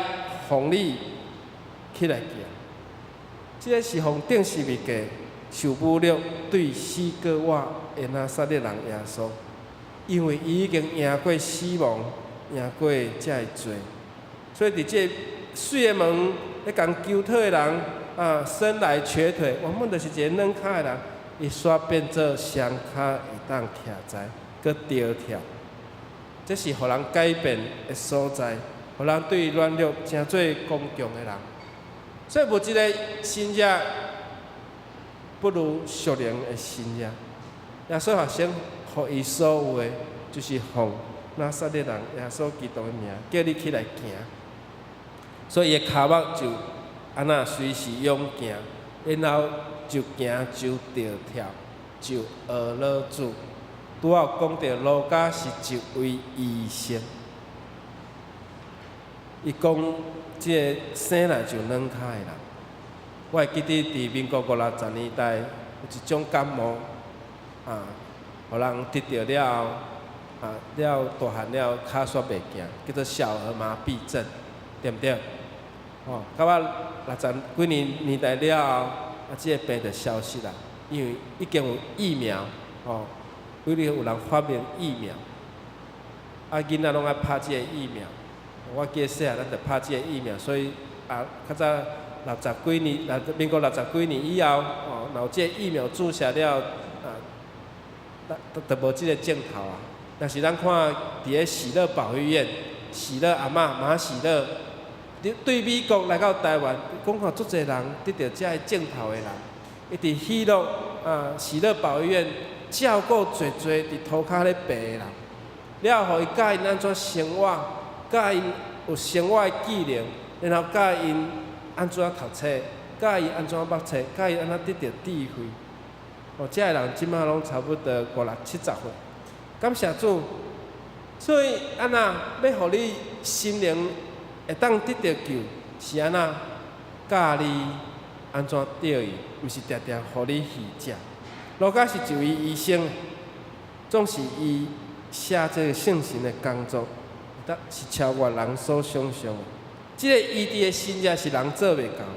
奉你起来行。即个是奉定十字架受侮辱对死过活的拿撒勒人耶稣。因为伊已经赢过死亡，赢过遮个罪，所以伫这水的门咧共求讨的人生来瘸腿，原本就是一个软脚的人，伊煞变做双脚会当徛在，搁跳跳。这是互人改变的所在，互人对软弱诚做刚强的人。所以无一个信者不如属灵的信者。耶稣学生。互伊所有的，就是奉拿撒勒人耶稣基督的名，叫你起来行。所以伊的骹目就安那随时勇行，然后就行就着跳，就学老主。拄好讲到路加是一位医生，伊讲即个生来就软脚的人。我会记得伫民国50年代有一种感冒互人得到了了大汉了，脚煞袂行，叫做小儿麻痹症，对不对？到我60几年代了后，这个病就消失啦，因为已经有疫苗，规日有人发明疫苗，囡仔拢爱拍这个疫苗。我记得细汉咱就拍这个疫苗，所以较早60几年，民国60几年以后，若有这个疫苗注射了。都无即个镜头啊！但是咱看伫咧喜乐保育院，喜乐阿嬷马喜乐，对美国来到台湾，讲吼足侪人得到遮个镜头的人，伊伫喜乐喜乐保育院照顾侪侪伫涂骹咧病的人，了互伊教因安怎生活，教因有生活的技能，然后教因安怎读册，教因安怎捌册，教因安怎得到智慧。遮个人即摆拢差不多50、70岁，感谢主。所以安那要互你心灵会当得到救，是安那教你安怎钓伊，毋是定定互你鱼食。路加是一位医生，总是伊写这个圣神的工作，是超越人所想象的。即个医治的信者是人做袂到的，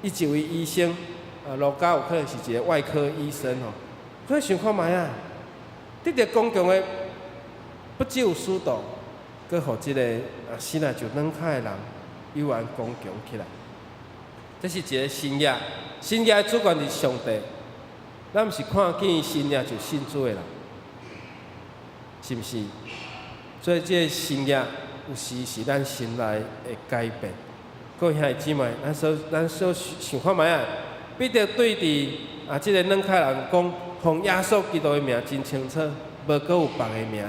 伊一位医生。路加有可能是一个外科医生所以想看卖啊，得到刚强的，不只有使徒，阁互即个生来就软脚的人，有缘刚强起来。这是一个信仰，信仰的主管是上帝，咱毋是看见信仰就信主的人，是毋是？所以这个信仰有时是咱心内的改变。各位兄弟姊妹，咱所想看卖啊。彼得对伫即个软脚人讲，奉耶稣基督的名真清楚，无搁有别个名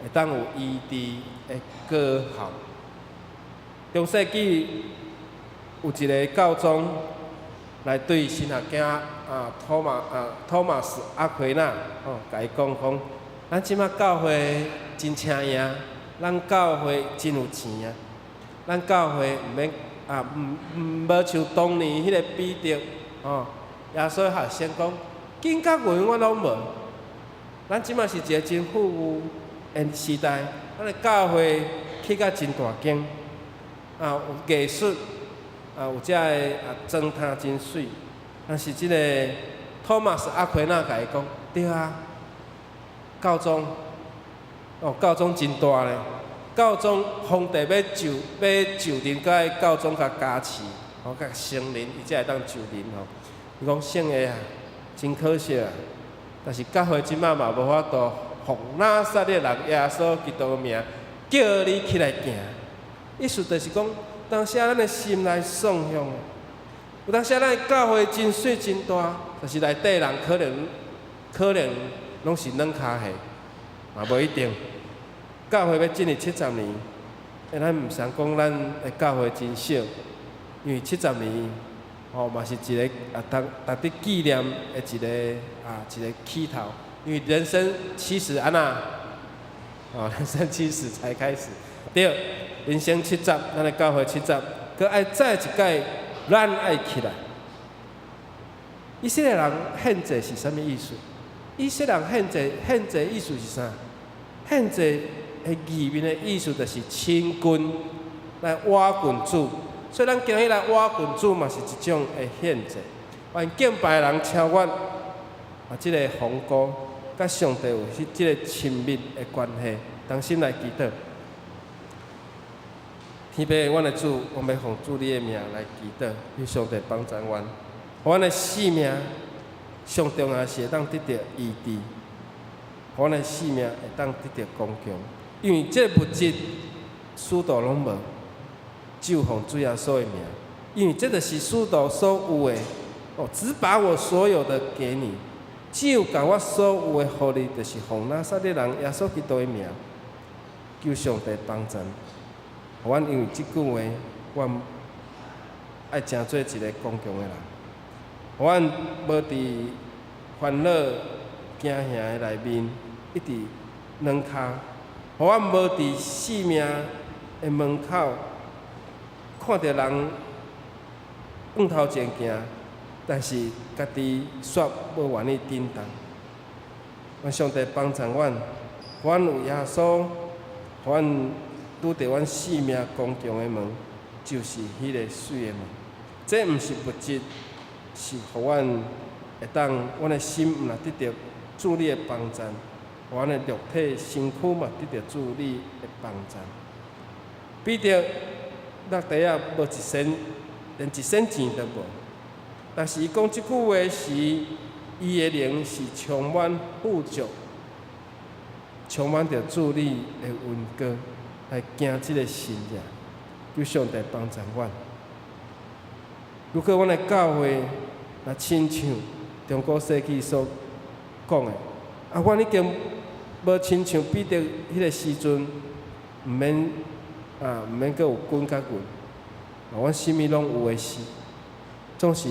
会当有医治的果效。中世纪有一个教宗来对神学家托马斯阿奎那甲伊讲，咱即马教会真请赢，咱教会真有钱啊，咱教会毋免无像当年迄个彼得耶稣学生讲，金甲银我拢无。咱即马是一个真富裕的时代，咱的教会起甲真大间，有艺术，有遮个装摊真水。但是即个托马斯阿奎那甲伊讲，对啊，教宗，教宗真大咧，教宗皇帝要就任，甲伊教宗甲加持，甲升任，伊才会当就任吼。伊讲圣个啊，真可惜啊，但是教会即摆嘛无法度奉拿撒勒人耶稣基督的名，叫你起来行。意思就是讲，当时咱的心来爽向。有当时咱的教会真水真大，但是内底人可能拢是软脚蟹，嘛无一定。教会要建立70年，咱毋通讲咱的教会真少，因为70年嘛是一个值得纪念的一个起头。因为人生70安那，人生70才开始。对，人生70，咱的教会70，佮爱再一届。咱爱起来。以色列人献祭是啥物意思？以色列人献祭意思是啥？献祭的字面的意思就是亲近来挖群主，所以咱今日来挖群主嘛是一种的献祭。愿敬拜人超越即个鸿沟，甲上帝有即个亲密的关系，同心来祈祷。天父，阮的主，我们奉主你的名来祈祷，求上帝帮助阮，互阮的性命上重要是会当得到医治，互阮的性命会当得到光强。因为这物质世道拢无，只有奉主耶稣的名。因为这就是世道所有的，只把我所有的给你，只有把我所有的互你，就是奉拿撒勒人耶稣基督的名，求上帝帮助。阮因为即句话，阮爱成做一个刚强的人。阮无伫烦恼、惊吓的内面，一直软脚；阮无伫生命的门口，看到人往头前行，但是家己却无愿意振动。愿上帝帮助阮，阮有耶稣，阮。拄着阮生命刚强的门，就是迄个水的门。这毋是物质，是互阮会当，阮的心毋若得到主你的帮助，阮的肉体身躯嘛得到主你的帮助。比着落地啊，无一仙，连一仙钱都无。但是伊讲即句话时，伊的灵是充满富足，充满着主你的恩膏。来行即个信仰，求上帝帮助阮。如果阮的教会若亲像中古世纪所讲的，阮已经无亲像彼得迄个时阵，毋免阁有棍甲棍，阮啥物拢有诶时，总是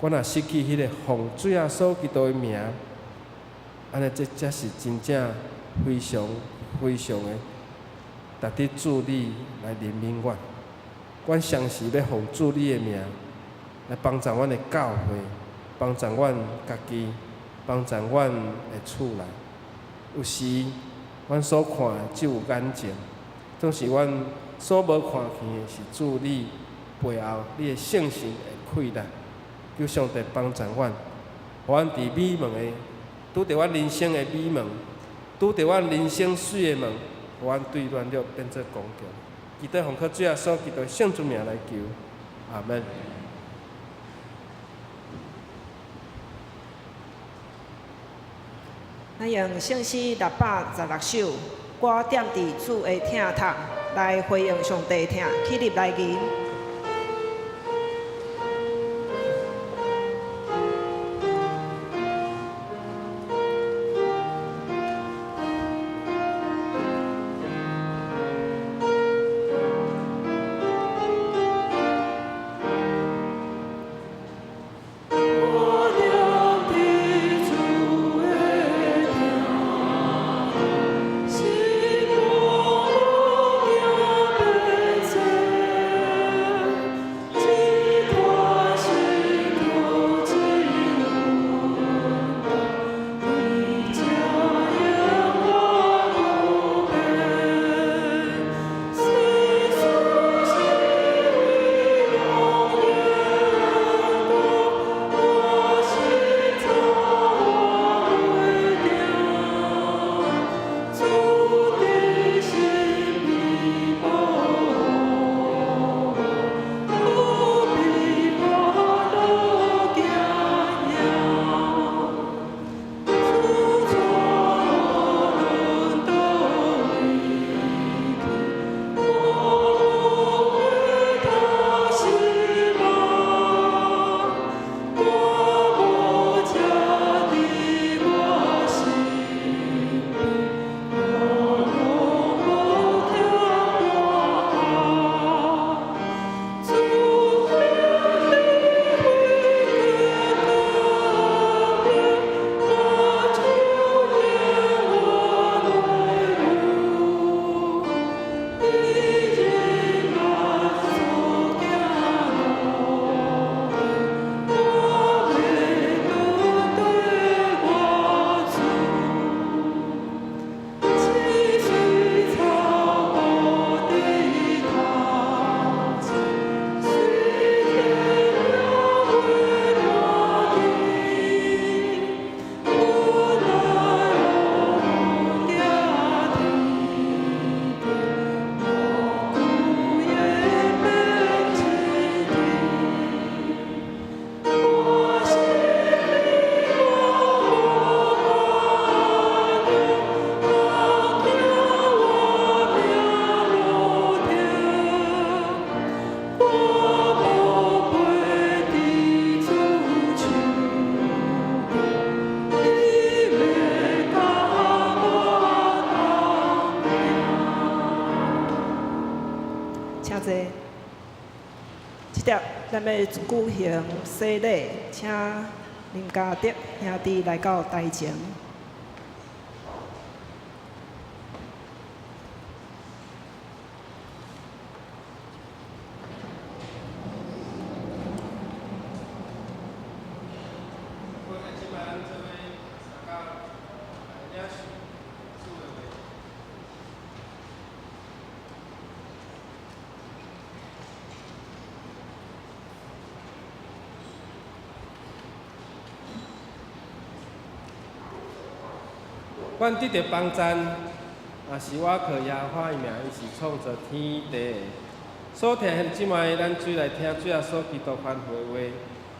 阮若失去迄个奉主耶稣基督的名，安尼这才是真正非常的。值得主你来怜悯阮，阮常时要奉主你的名来帮助阮的教会，帮助阮家己，帮助阮的厝内。有时阮所看的只有眼前，总是阮所无看见的是主你背后你的圣神的气力。求上帝帮助阮，互阮伫美门的拄着阮人生的美门，拄着阮人生水的门。阮对软弱变做刚强，记得奉靠主耶稣基督圣主名来求，阿门。咱用圣诗616首，歌点伫主的听头，来回应上帝听，起立来吟。济。即条咱要举行洗礼，请林家德兄弟来到台前。阮得到帮赞，也是我靠耶和华的名，伊是创造天地的。所听现即卖咱水来听主耶稣基督吩咐的话，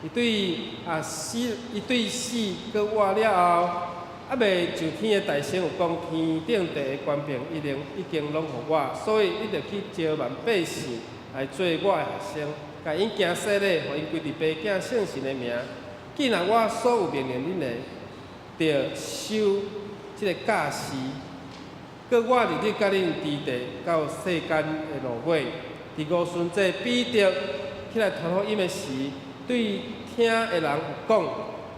伊对死搁活了后，还未上天的大神有讲天顶地的权柄已经拢互我，所以你着去招万百姓来做我的学生，甲因行洗礼，互因归伫爸囝圣神的名。既然我所有命令恁的，着守即个假释，搁我伫你甲恁伫地到世间的路尾，伫五旬节彼得起来传福音的时，对听的人有讲，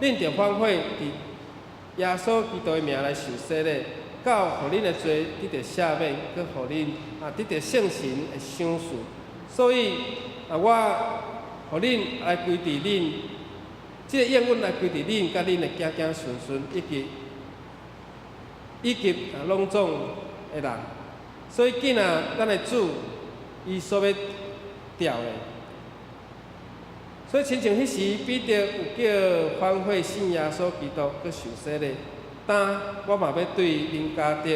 恁着反悔伫耶稣基督的名来受洗礼，到互恁的罪得到赦免，搁互恁得到圣神的赏赐。所以我互恁来归伫恁，即个应允来归伫恁，甲恁的子子孙孙以及拢总的人。所以既然咱的主伊所要调的，所以亲像迄时彼得有叫反悔信耶稣基督，搁受洗礼。但我嘛要对林家德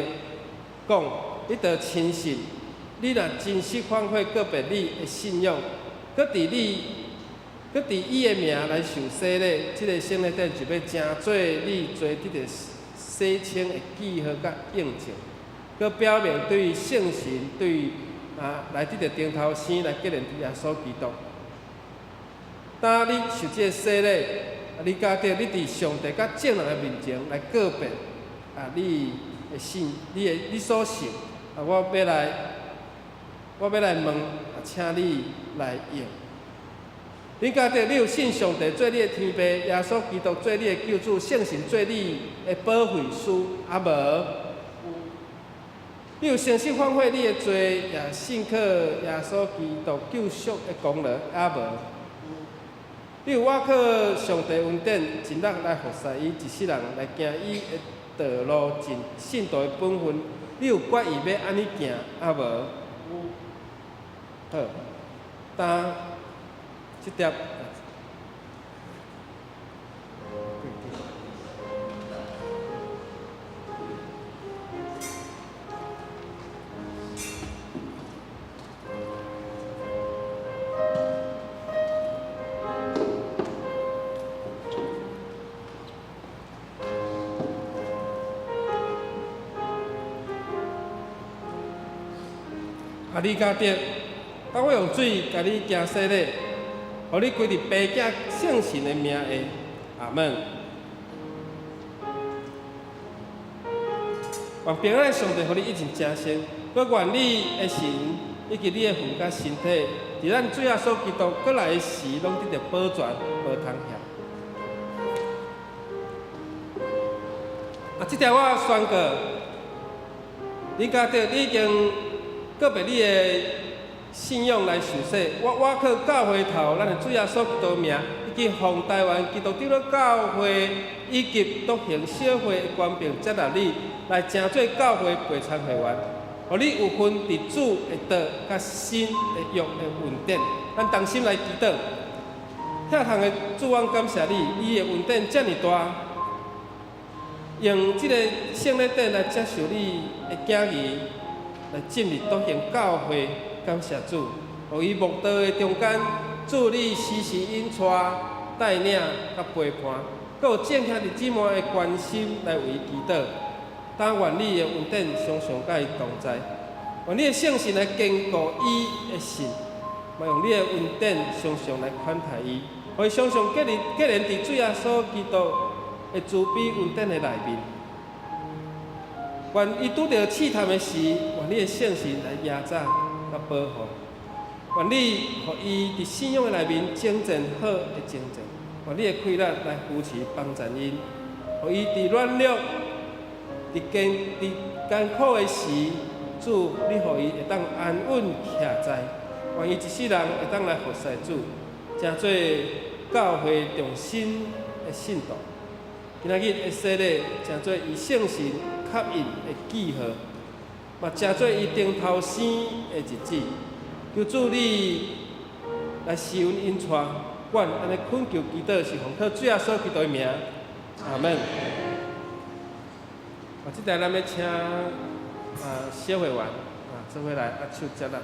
讲，你着亲信，你若真实反悔告别你的信仰，搁伫伊的名来受洗礼，即个圣礼典就要真做你做得着洗清的记号甲印证，搁表明对圣神对来得着顶头生来结连耶稣基督。当你受这个洗礼，你家着你伫上帝甲众人的面前来告别你的信，你所信我要来问请你来用。你家着你有信上帝做你的天父，耶稣基督做你的救主，圣神做你的保惠师，无？你有诚实反悔你的罪，也信靠耶稣基督救赎的功劳，无？你有我靠上帝恩典，尽力来服侍伊，一世人来行伊的道路，尽信徒的本分。你有决意要安尼行，无？好，当即条。你家得，当我用水甲你行洗礼，互你归伫爸囝圣神的名下，阿门。愿平安的上帝，互你一直成圣，搁愿你的神以及你的魂甲身体，伫咱主耶稣基督搁来的时，拢得到保全，无通险。即条我宣告，你家得，你已经告别你的信仰来受洗，我靠教会头，咱的主耶稣基督名，以及奉台湾基督长老教会以及独行小会的权柄接纳你，来成做教会陪参会员，互你有份伫主的道甲新的约的恩典。咱同心来祈祷，遐堂的主，我感谢你，你的恩典遮尔大，用即个圣礼典来接受你的敬意。来进入独行教会，感谢主，互伊慕道的中间，主你时时引带、带领、甲陪伴，阁有正兄弟姊妹的关心来为伊祈祷。但愿你的恩典常常甲伊同在，愿你的圣神来坚固伊的心，嘛用你的恩典常常来款待伊，互伊常常结连伫主耶稣基督的慈悲恩典的内面。愿伊拄着试探的时，愿你的圣神来压榨、甲保护。愿你互伊伫信仰的内面精进好的精进，愿你的快乐来扶持帮助因，互伊伫软弱、伫艰苦的时，主你互伊会当安稳徛在，愿伊一世人会当来服侍主，成做教会重心的信徒。今仔日会洗礼，成做以圣神吸引的记号，嘛成做伊顶头生的日子。求主你来施恩引带，阮安尼恳求祈祷是奉靠主耶稣基督的名，阿门。即台咱要请小会员做伙来握手接纳。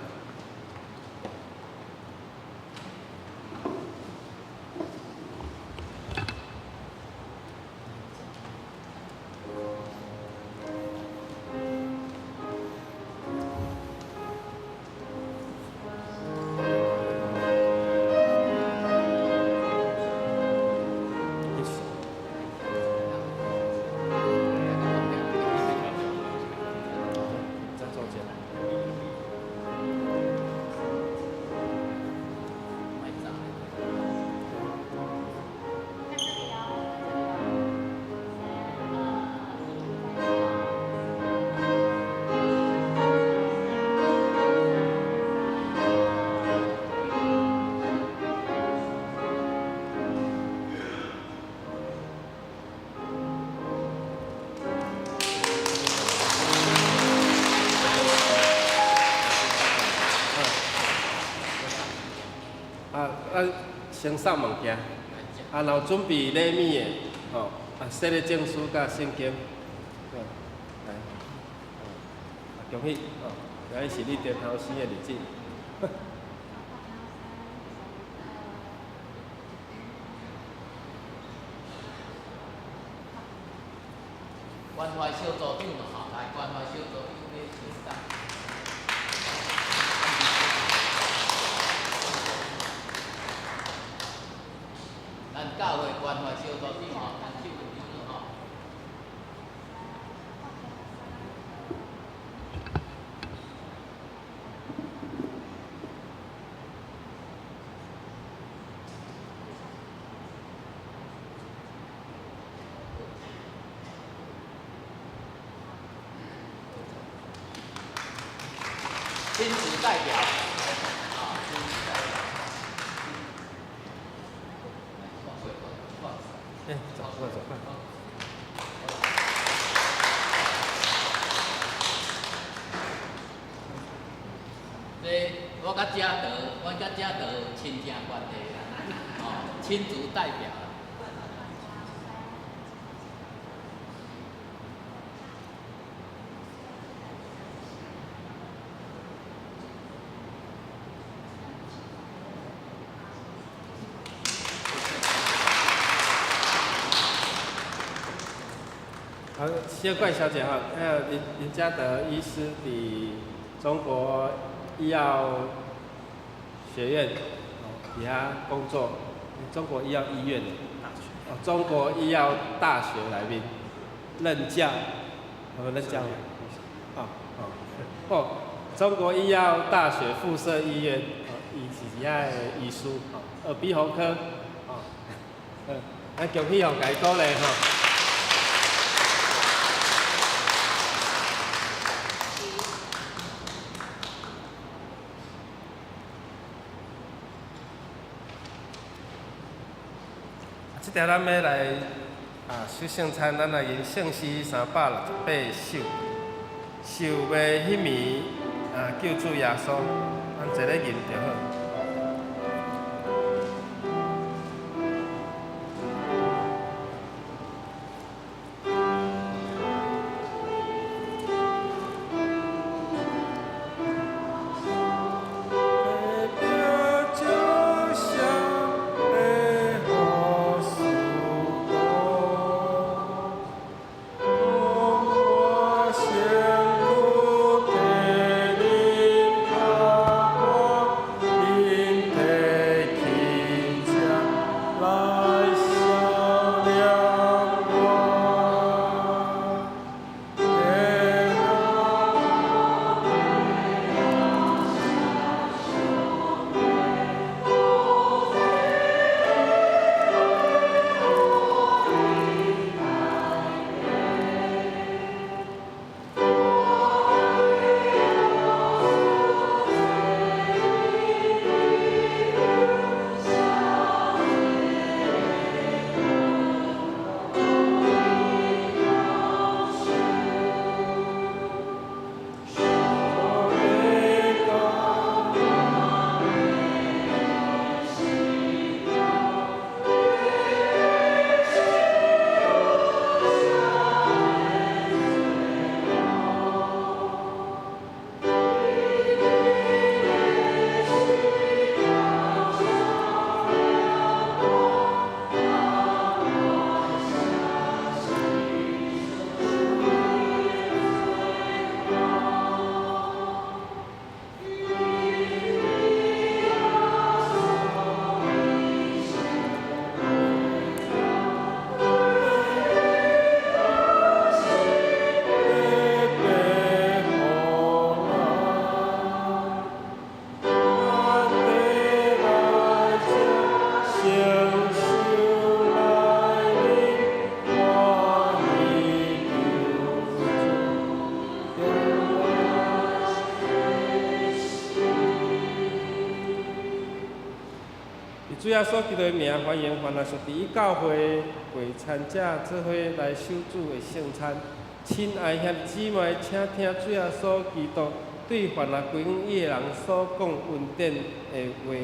咱先送物件，然后准备礼物的，洗礼证书甲圣经，来，恭喜，今日是你顶头生的日子。关怀小组长吼，来关怀小组长要请上。咱教会关怀小组长吼，咱手张吼。亲子代表，亲子代表。走快走快。这我甲嘉德，阮甲嘉德亲情关系啦，亲族代表。好，小怪小姐哈，还有林嘉德医师伫中国医药学院底下工作，中国医药医院大学，中国医药大学内面任教，任教，中国医药大学附设医院，伊是遐的医师，耳鼻喉科，咱恭喜互家鼓励吼。即条咱要来守圣餐，咱来吟圣诗368首，受袂迄暝救主耶稣，咱坐咧吟就好。主耶稣基督的名，欢迎凡来属伫伊教会会餐者做伙来守主的圣餐。亲爱兄弟姊妹，请听主耶稣基督对凡来归向伊的人所讲恩典的话。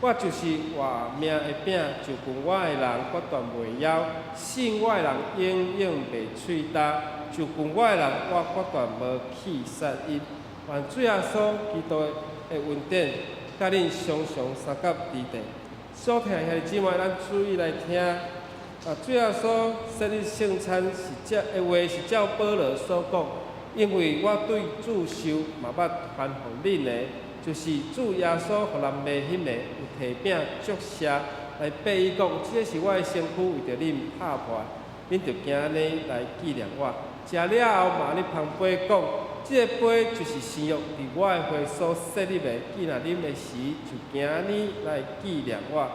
我就是活命的饼，就近我的人决断袂枵，信我的人永远袂喙焦，就近我的人我决断无去杀因。愿主耶稣基督的恩典，甲恁常常三甲伫地。所听兄弟姊妹，咱注意来听。主耶稣设立圣餐是话是照保罗所讲，因为我对主受嘛捌吩咐恁的，就是主耶稣互人迷信的，有提饼祝谢来背伊讲，这是我的身躯为着恁拍破，恁着今日来纪念我。食了后嘛，你旁边讲，这个杯就是新约伫我的会所设立的，既然啉的时，就今日来纪念我。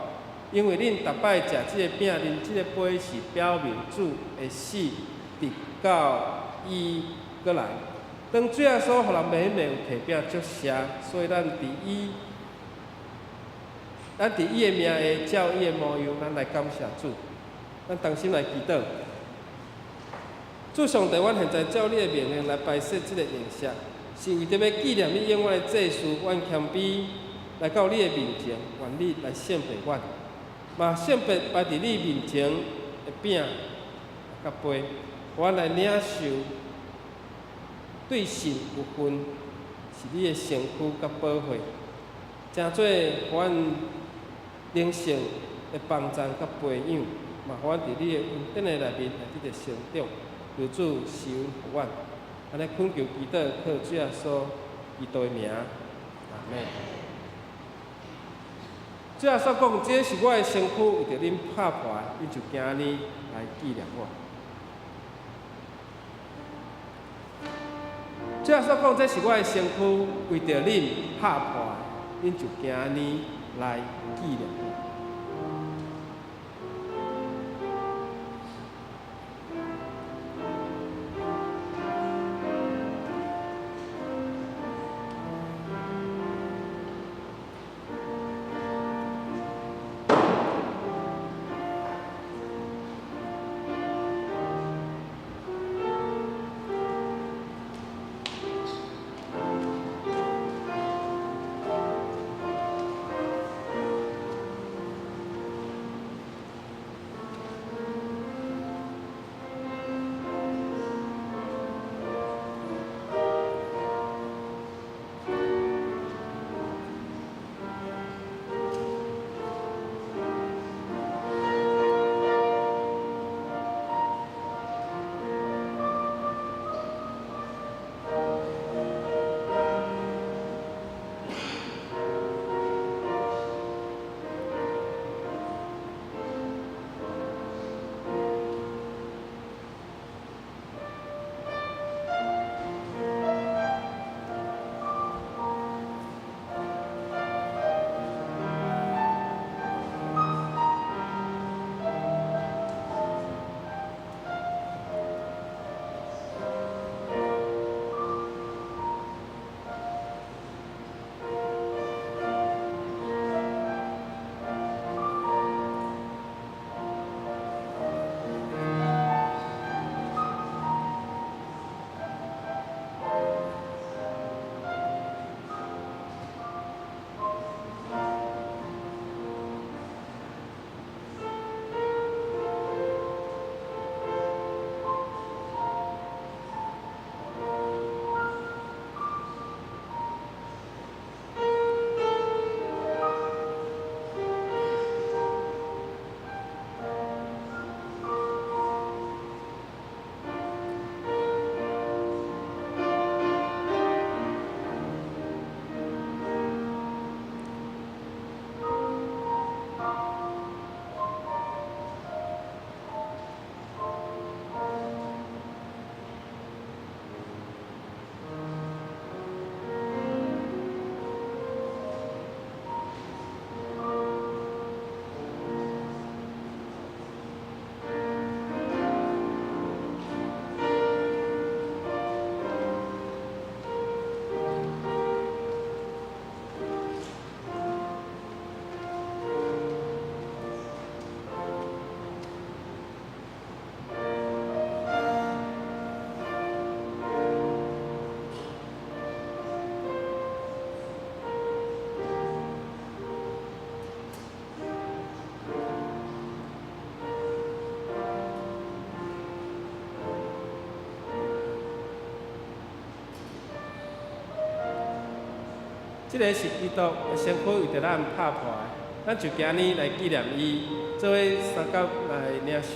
因为恁逐摆食这个饼、啉这个杯，是表明主的死，直到伊过来。当主耶稣互人迷信有提饼祝谢，所以咱伫伊的名下，照伊的模样，咱来感谢主。咱同心来祈祷。主上帝，阮现在照你的命令来摆设这个形式，是为着要纪念你永远的祭司，阮谦卑来到你的面前，愿你来献陪阮，嘛献陪摆伫你面前的饼甲杯，阮来领受对神有份，是你的身躯甲保护，诚做阮灵性的帮助甲培养，嘛阮伫你的恩典的内面来伫着成长。求主施恩互阮，安尼恳求祈祷，靠主耶稣基督的名，阿门。主耶稣讲，这是我的身躯，为着恁拍破，恁就今日来纪念我。主耶稣讲，这是我的身躯，为着恁拍破，恁就今日来纪念我。即个是基督的身躯为着咱拍破的，咱就今日来纪念伊，做伙三角来领受。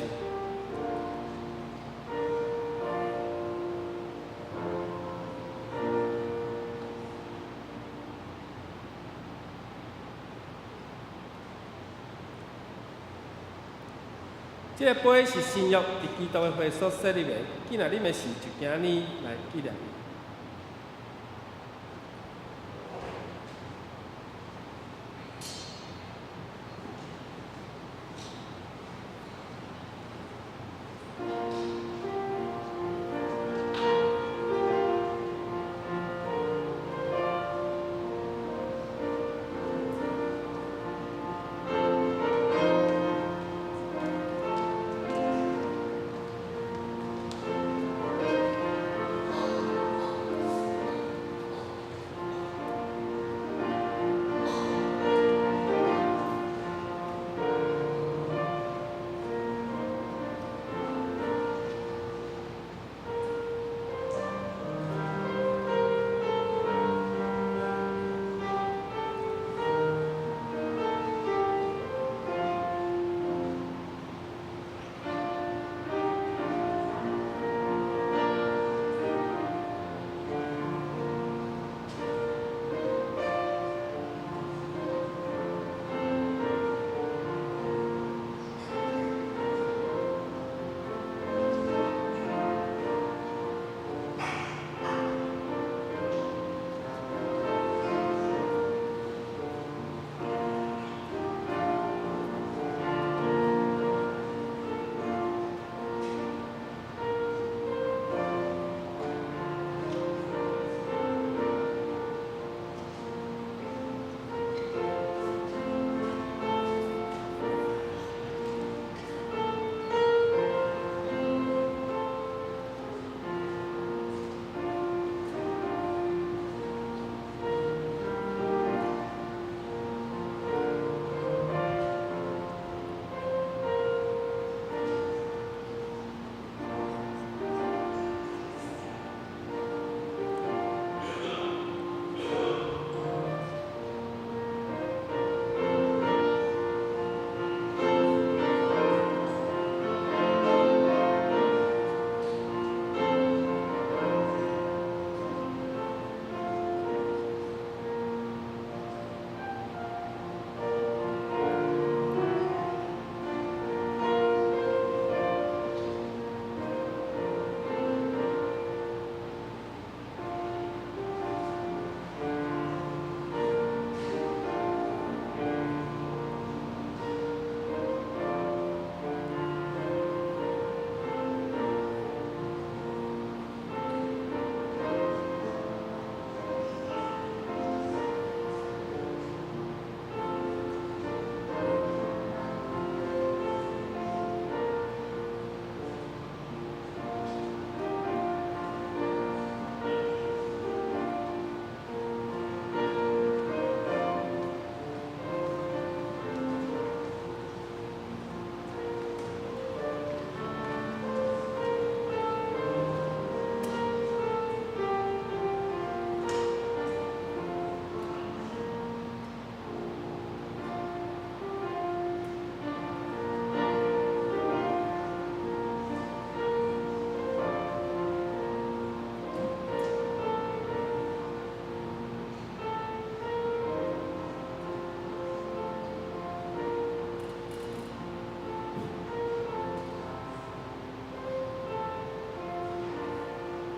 即个杯是新约伫基督的血所设立的，既然恁的事，就今日来纪念伊。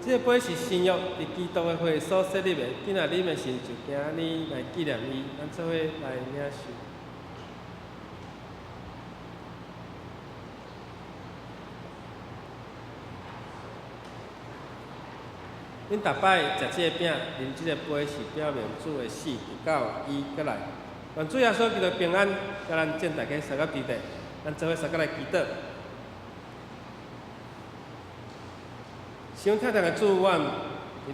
这杯是新约伫基督的血所设立的，今仔日的神就今日来纪念伊，咱做伙来领受。恁逐摆食这个饼、啉这个杯，是表明主的死到伊过来。愿主耶稣基督平安，甲咱众大家三角伫地，咱做伙三角来祈祷。想听听的主，阮伫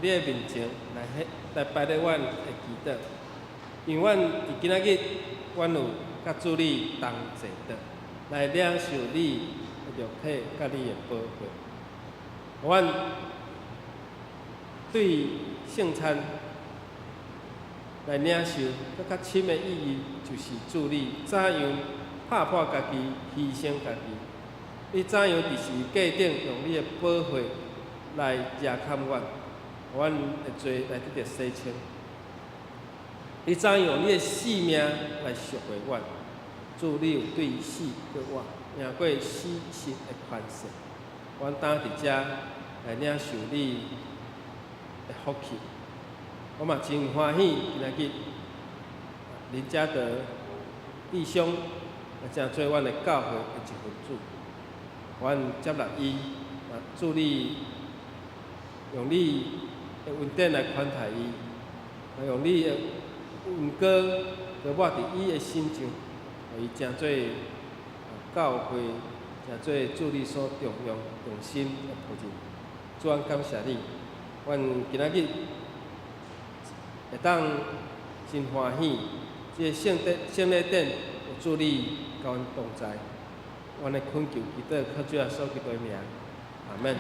你的面前来摆咧阮的祈祷。愿阮伫今仔日，阮有甲主你同坐着，来领受你的肉体甲你的宝血。阮对圣餐来领受更较深的意义，就是主你怎样拍破家己、牺牲家己，你怎样伫十字架顶用你的宝血来遮砍阮，阮会做来得到洗清。你怎样用你的性命来赎回阮？主你有对死过活，赢过死神的权势，阮当伫遮来领受你的福气。我嘛真欢喜，今仔日林家德弟兄正做阮的教会的一份子，阮接纳伊，祝你用你的恩典来款待伊，用你的恩膏来抹伫伊的心上，互伊正做教会，正做主你所重用、用心的仆人。主，阮感谢你，阮今仔日会当真欢喜，这个圣礼典有主你甲阮同在，阮的恳求祈祷靠主耶稣基督的名，阿门。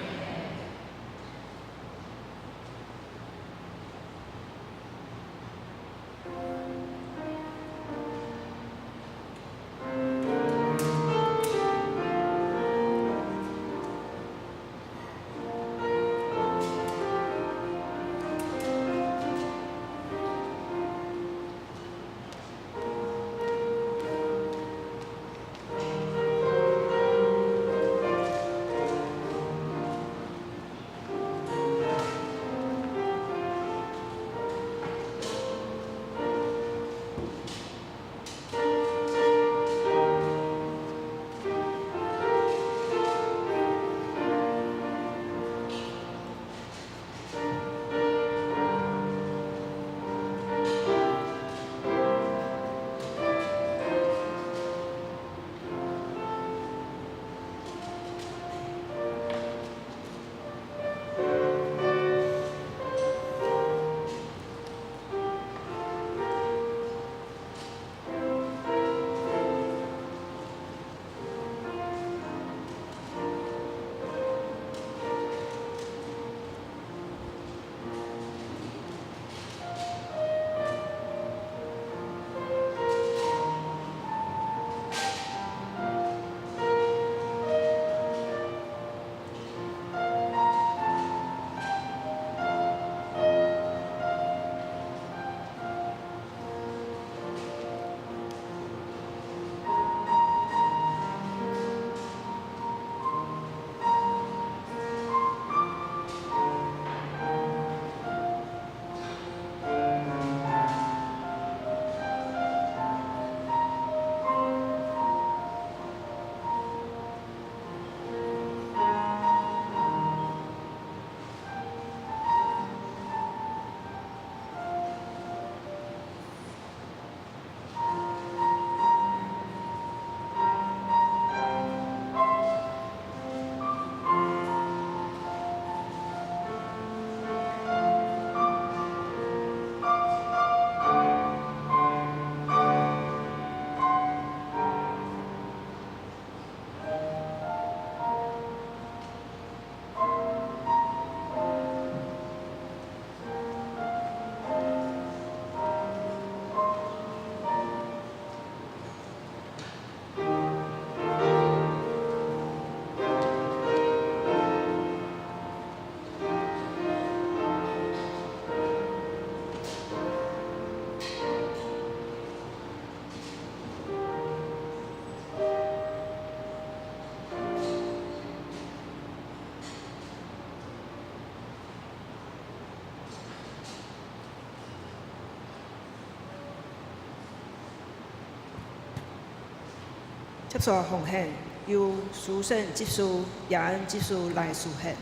接续奉献，由书圣执事、亚恩执事来书献。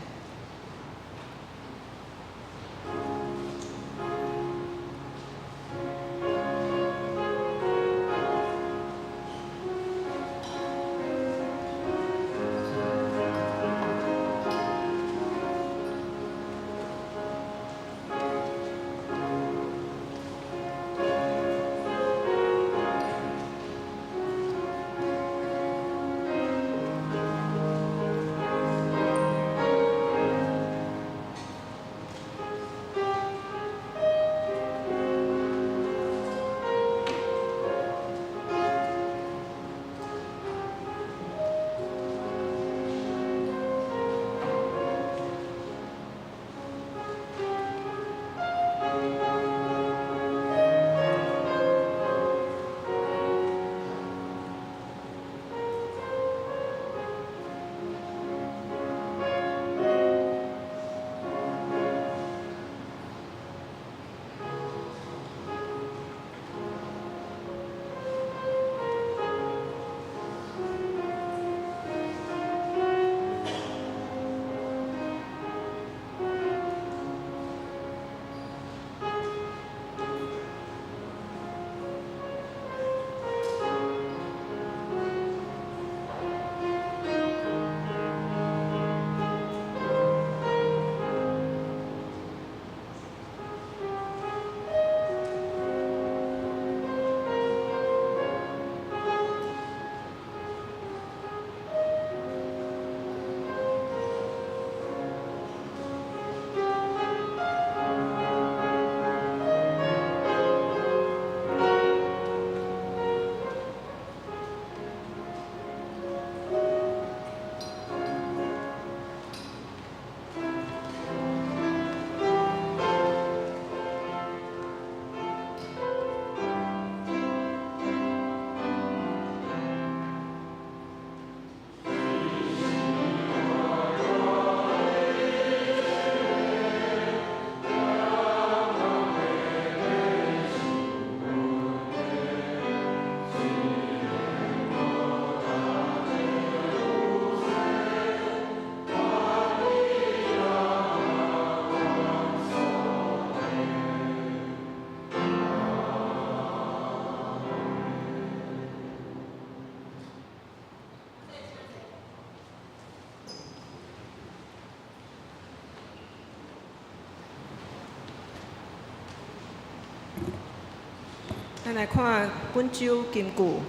咱来看本周金句，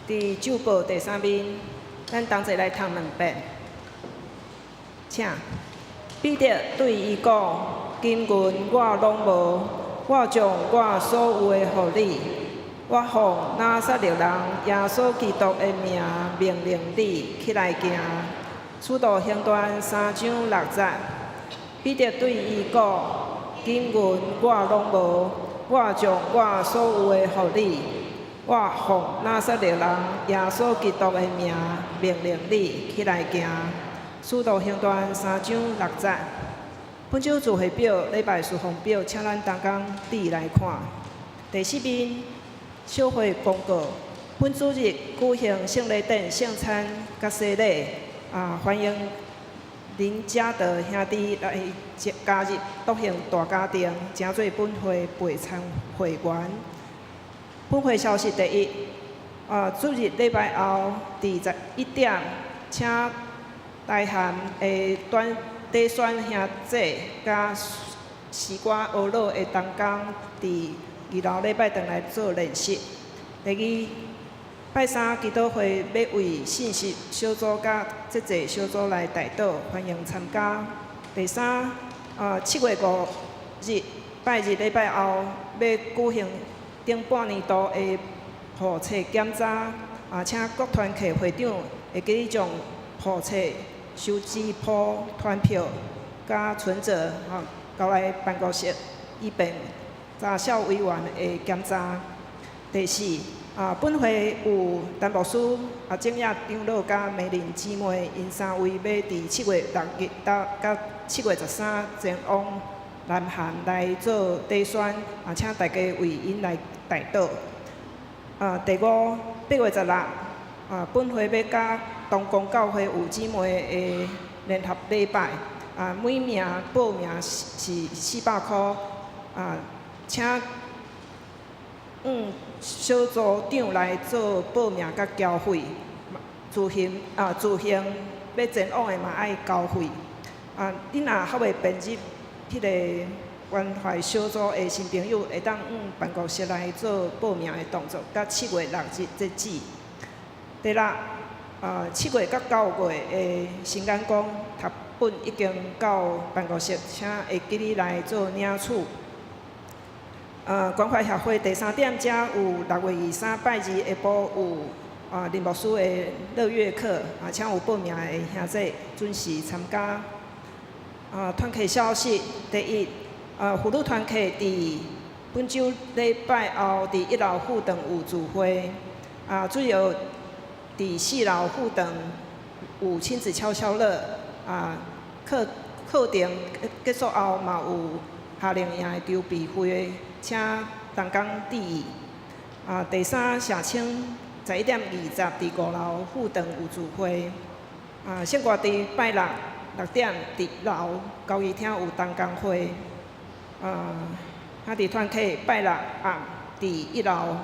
伫旧报第3面，咱同齐来读2遍。请彼得对伊讲：今阮我拢无，我将我所有的互你。我奉拿撒勒人耶稣基督的名命令你起来行。使徒行传3章6节，彼得对伊讲：今阮我拢无，我将我所有的互你。我奉拿撒勒人耶稣基督的名命令你起来行。使徒行传3章6节。本周聚会表、礼拜事奉表，请咱同工底来看。第4面小会公告：本主日举行圣礼典、圣餐甲洗礼。欢迎林家德兄弟来加入独行大家庭，成做本会陪参会员。本会消息第一，主日礼拜后伫11点，请大汉的短选兄弟甲西瓜学老的同工伫2楼礼拜堂来做练习。第二，拜三基督会要为信息小组甲节制小组来带导，欢迎参加。第三，7月5日拜日礼拜后要举行顶半年度的户册检查，请各团契会长会记哩将户册收支簿、团票甲存折交来办公室，以便查校委员的检查。第四，本会有陈牧师、正业长老甲美玲姊妹，因3位要伫7月6日到7月13前往南韩来做底选，请大家为因来带导。第5，8月16，本会要甲东宫教会有姊妹的联合礼拜，每名报名是400块，请小组长来做报名甲交费，自行要前往的嘛爱交费。你若还袂编入迄个关怀小组的新朋友，会当办公室来做报名的动作，甲7月6日截止。第6，7月甲9月的新眼光读本已经到办公室，请会记哩来做领取。关怀协会第3点，遮有6月23拜日下晡有林牧师的乐乐课，请有报名的兄弟准时参加。团契消息第一，妇女团契伫本周礼拜后伫1楼副堂有聚会，主要伫4楼副堂有亲子悄悄乐，课程结束后嘛有夏令营的筹备会，请同工注意。第3，社青11点20伫5楼副堂有聚会。圣歌伫拜6 6点伫楼交易厅有同工会。伫团契拜6暗伫1楼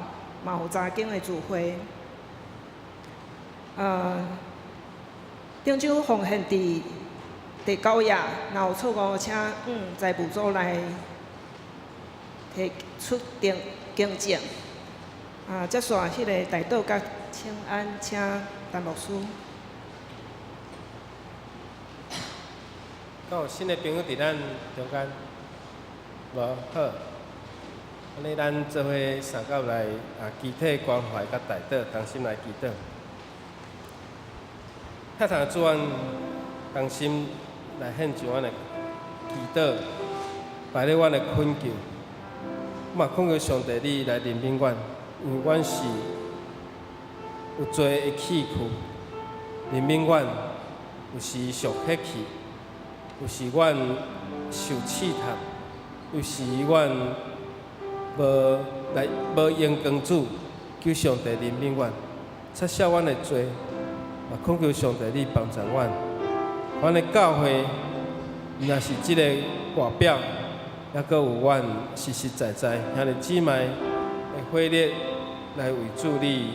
嘛有查经的聚会。顶周奉献伫第9页，若有错误，请财务组来提出更正。接续迄个带导甲请安，请陈牧师。敢有新的朋友伫咱中间？无好，安尼咱做伙三角来集体关怀甲带导，同心来祈祷。遐堂主愿同心来献上阮的祈祷，摆咧阮的恳求。我嘛恳求上帝你来怜悯阮，因为阮是有罪的气躯，怜悯阮，有时属血气，有时阮受试探，有时阮无用光主，求上帝怜悯阮，撤销阮的罪，嘛恳求上帝你帮助阮。阮的教会若是即个外表，抑阁有阮实实在在兄弟姊妹的火力来为主你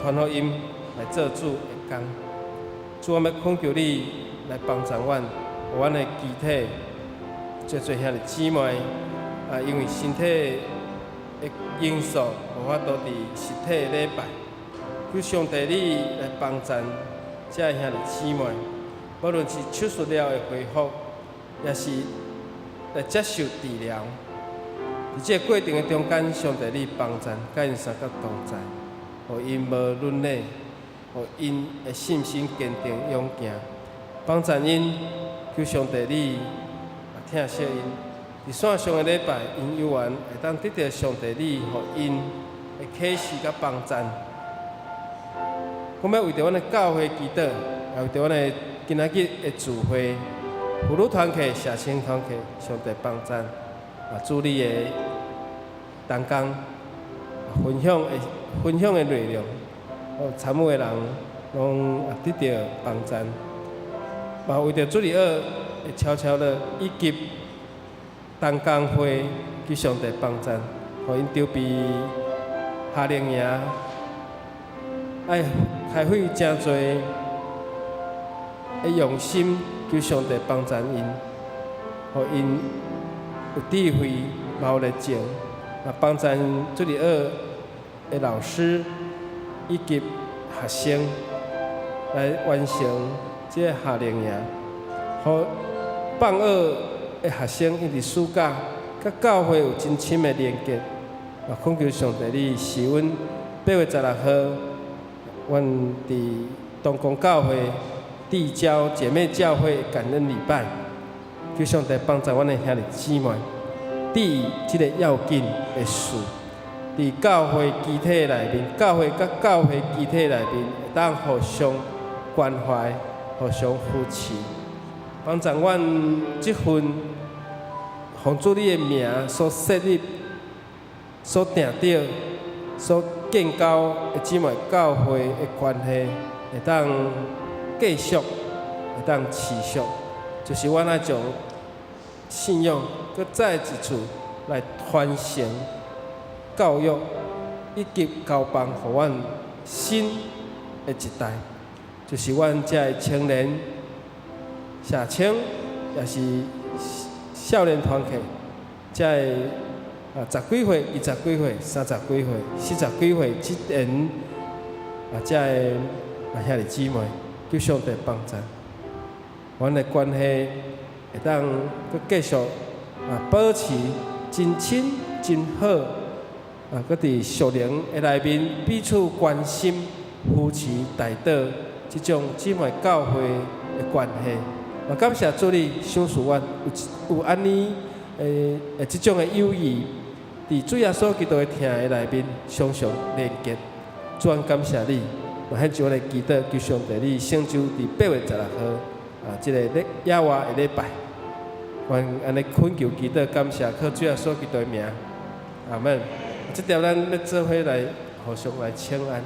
传福音来做主的工。主，我要恳求你来帮助阮，互阮的肢体做兄弟姊妹因为身体的因素，无法度伫实体礼拜。求上帝你来帮助这兄弟姊妹，无论是手术了的恢复，也是来接受治疗。伫这个过程的中间，上帝你帮助，甲因三角同在，互因无软弱，互因的信心坚定勇行，帮助因。求上帝你疼惜因。伫线上的礼拜，因有缘会当得到上帝你互因的启示甲帮助。我们要为着阮的教会祈祷，也为着阮的今仔日的聚会、妇女团契、社青团契，上帝帮助。主你的同工分享的内容，参与的人拢得到帮助。嘛为着主你会悄悄的以及同工会去上帝帮助，互因筹备夏令营，爱开会真多的用心，求上帝帮助因，互因有智慧、有热情，也帮助主你的老师以及学生来完成这个夏令营，互放学的学生因伫暑假甲教会有真深的连结。也恳求上帝你赐阮8月16号，阮伫东宫教会地交姐妹教会感恩礼拜，求上帝帮助阮的兄弟姊妹，第这个要紧的事，伫教会集体内面，教会甲教会集体内面会当互相关怀，互相扶持，帮助阮这份奉主你的名所设立、所定着、所建构的姊妹教会的关系，会当继续，会当持续，就是阮那种信仰，搁再一次来传承、教育以及交棒，互阮新的一代，就是阮这的青年、社青，也是少年团契，这10几岁、20几岁、30几岁、40几岁之人，这兄弟姊妹，求上帝帮助，阮的关系会当搁继续保持真亲真好，搁伫属灵的内面彼此关心、扶持、带导这种姊妹教会的关系。也感谢主你赏赐阮有安尼这种的友谊，伫主耶稣基督的疼的内面常常连结。主恩感谢你，我很久来祈祷，求上帝你成就伫8月16号这个野外的礼拜。阮安尼恳求祈祷，感谢靠主耶稣基督的名，阿门。这条咱要做伙来互相来请安。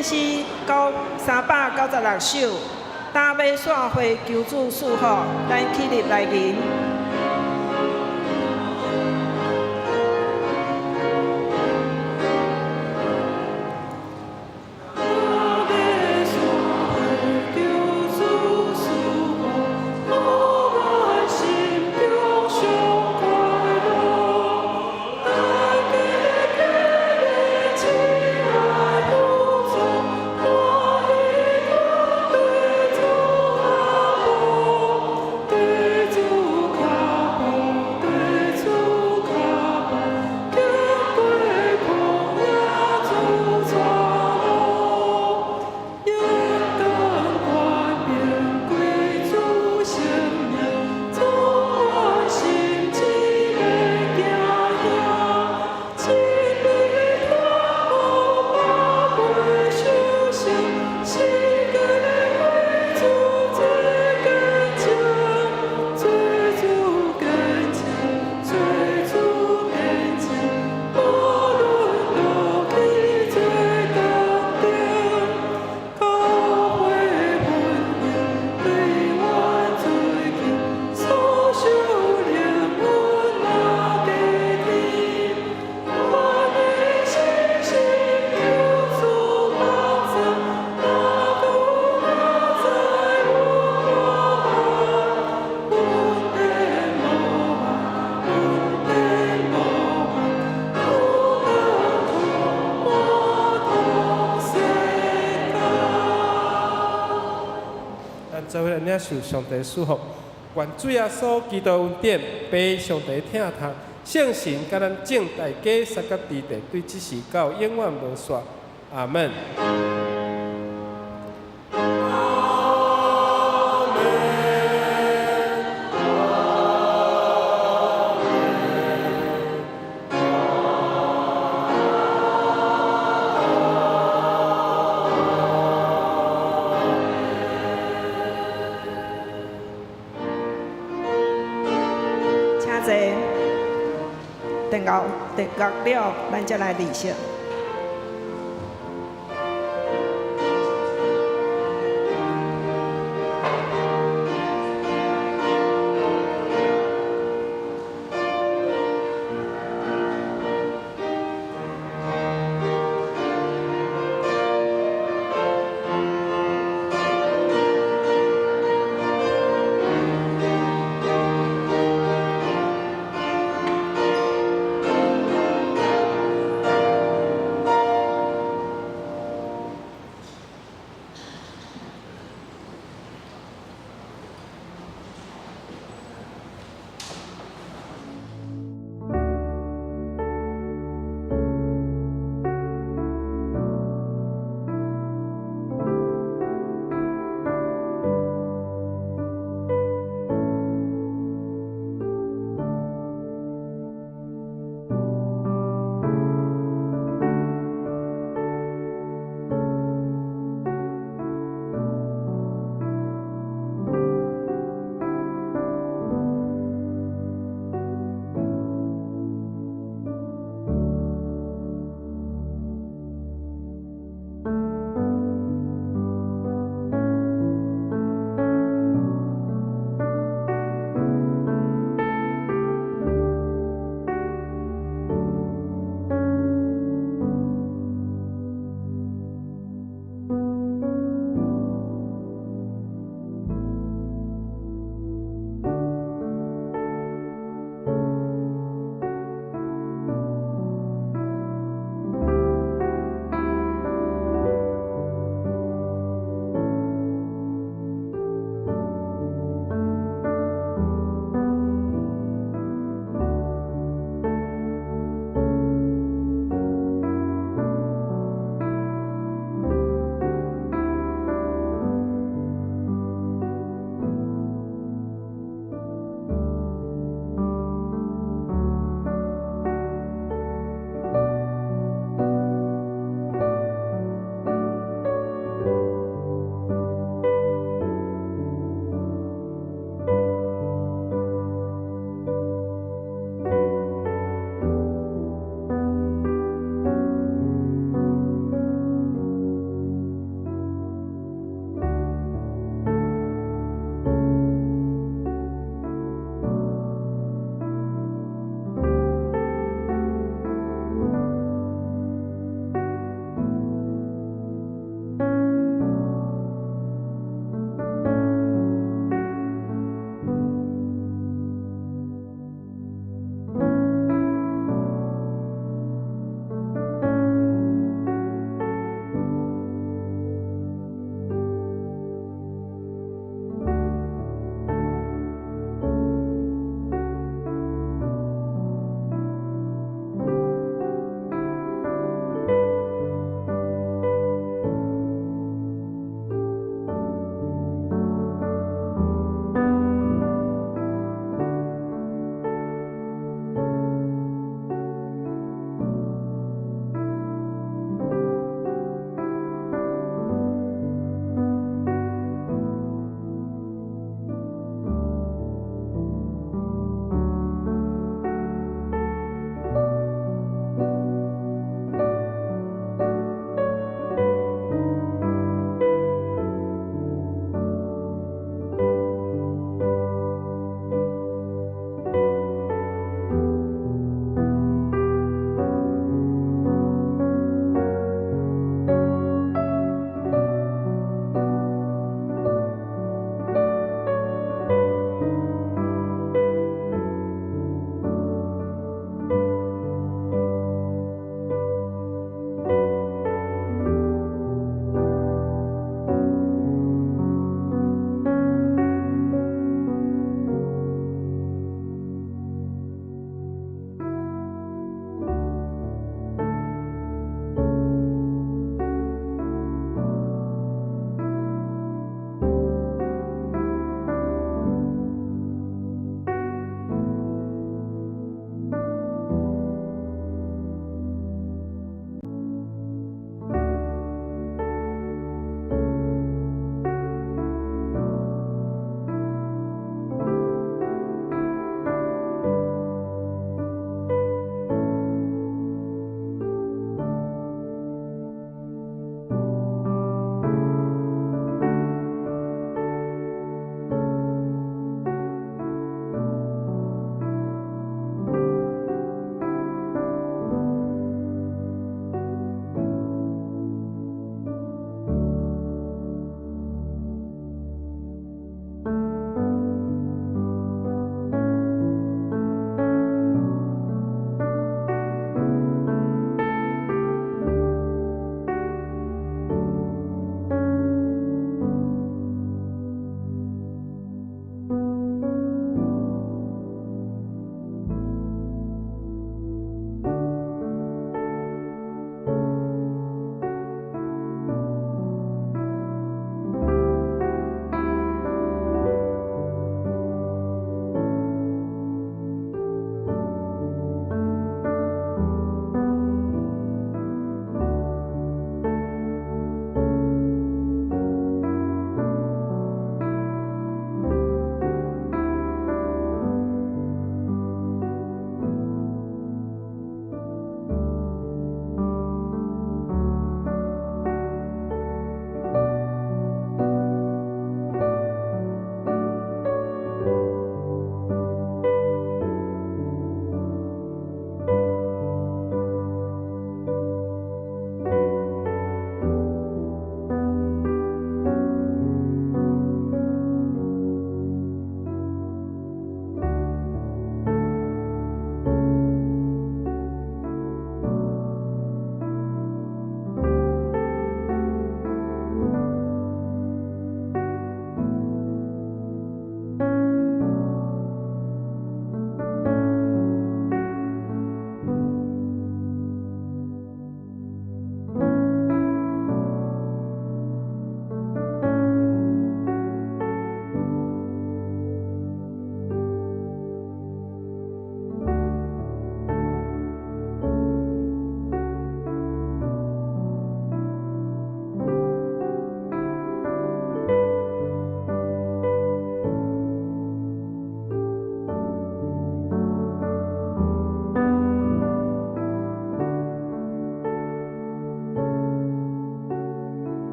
圣诗396首，打马线会求主赐福，咱起立来吟。做伙来领受上帝赐福，愿主耶稣基督恩典，被上帝疼痛，圣神甲咱正大家三甲地地，对即时到永远无煞。阿门。等到了，咱才来离席。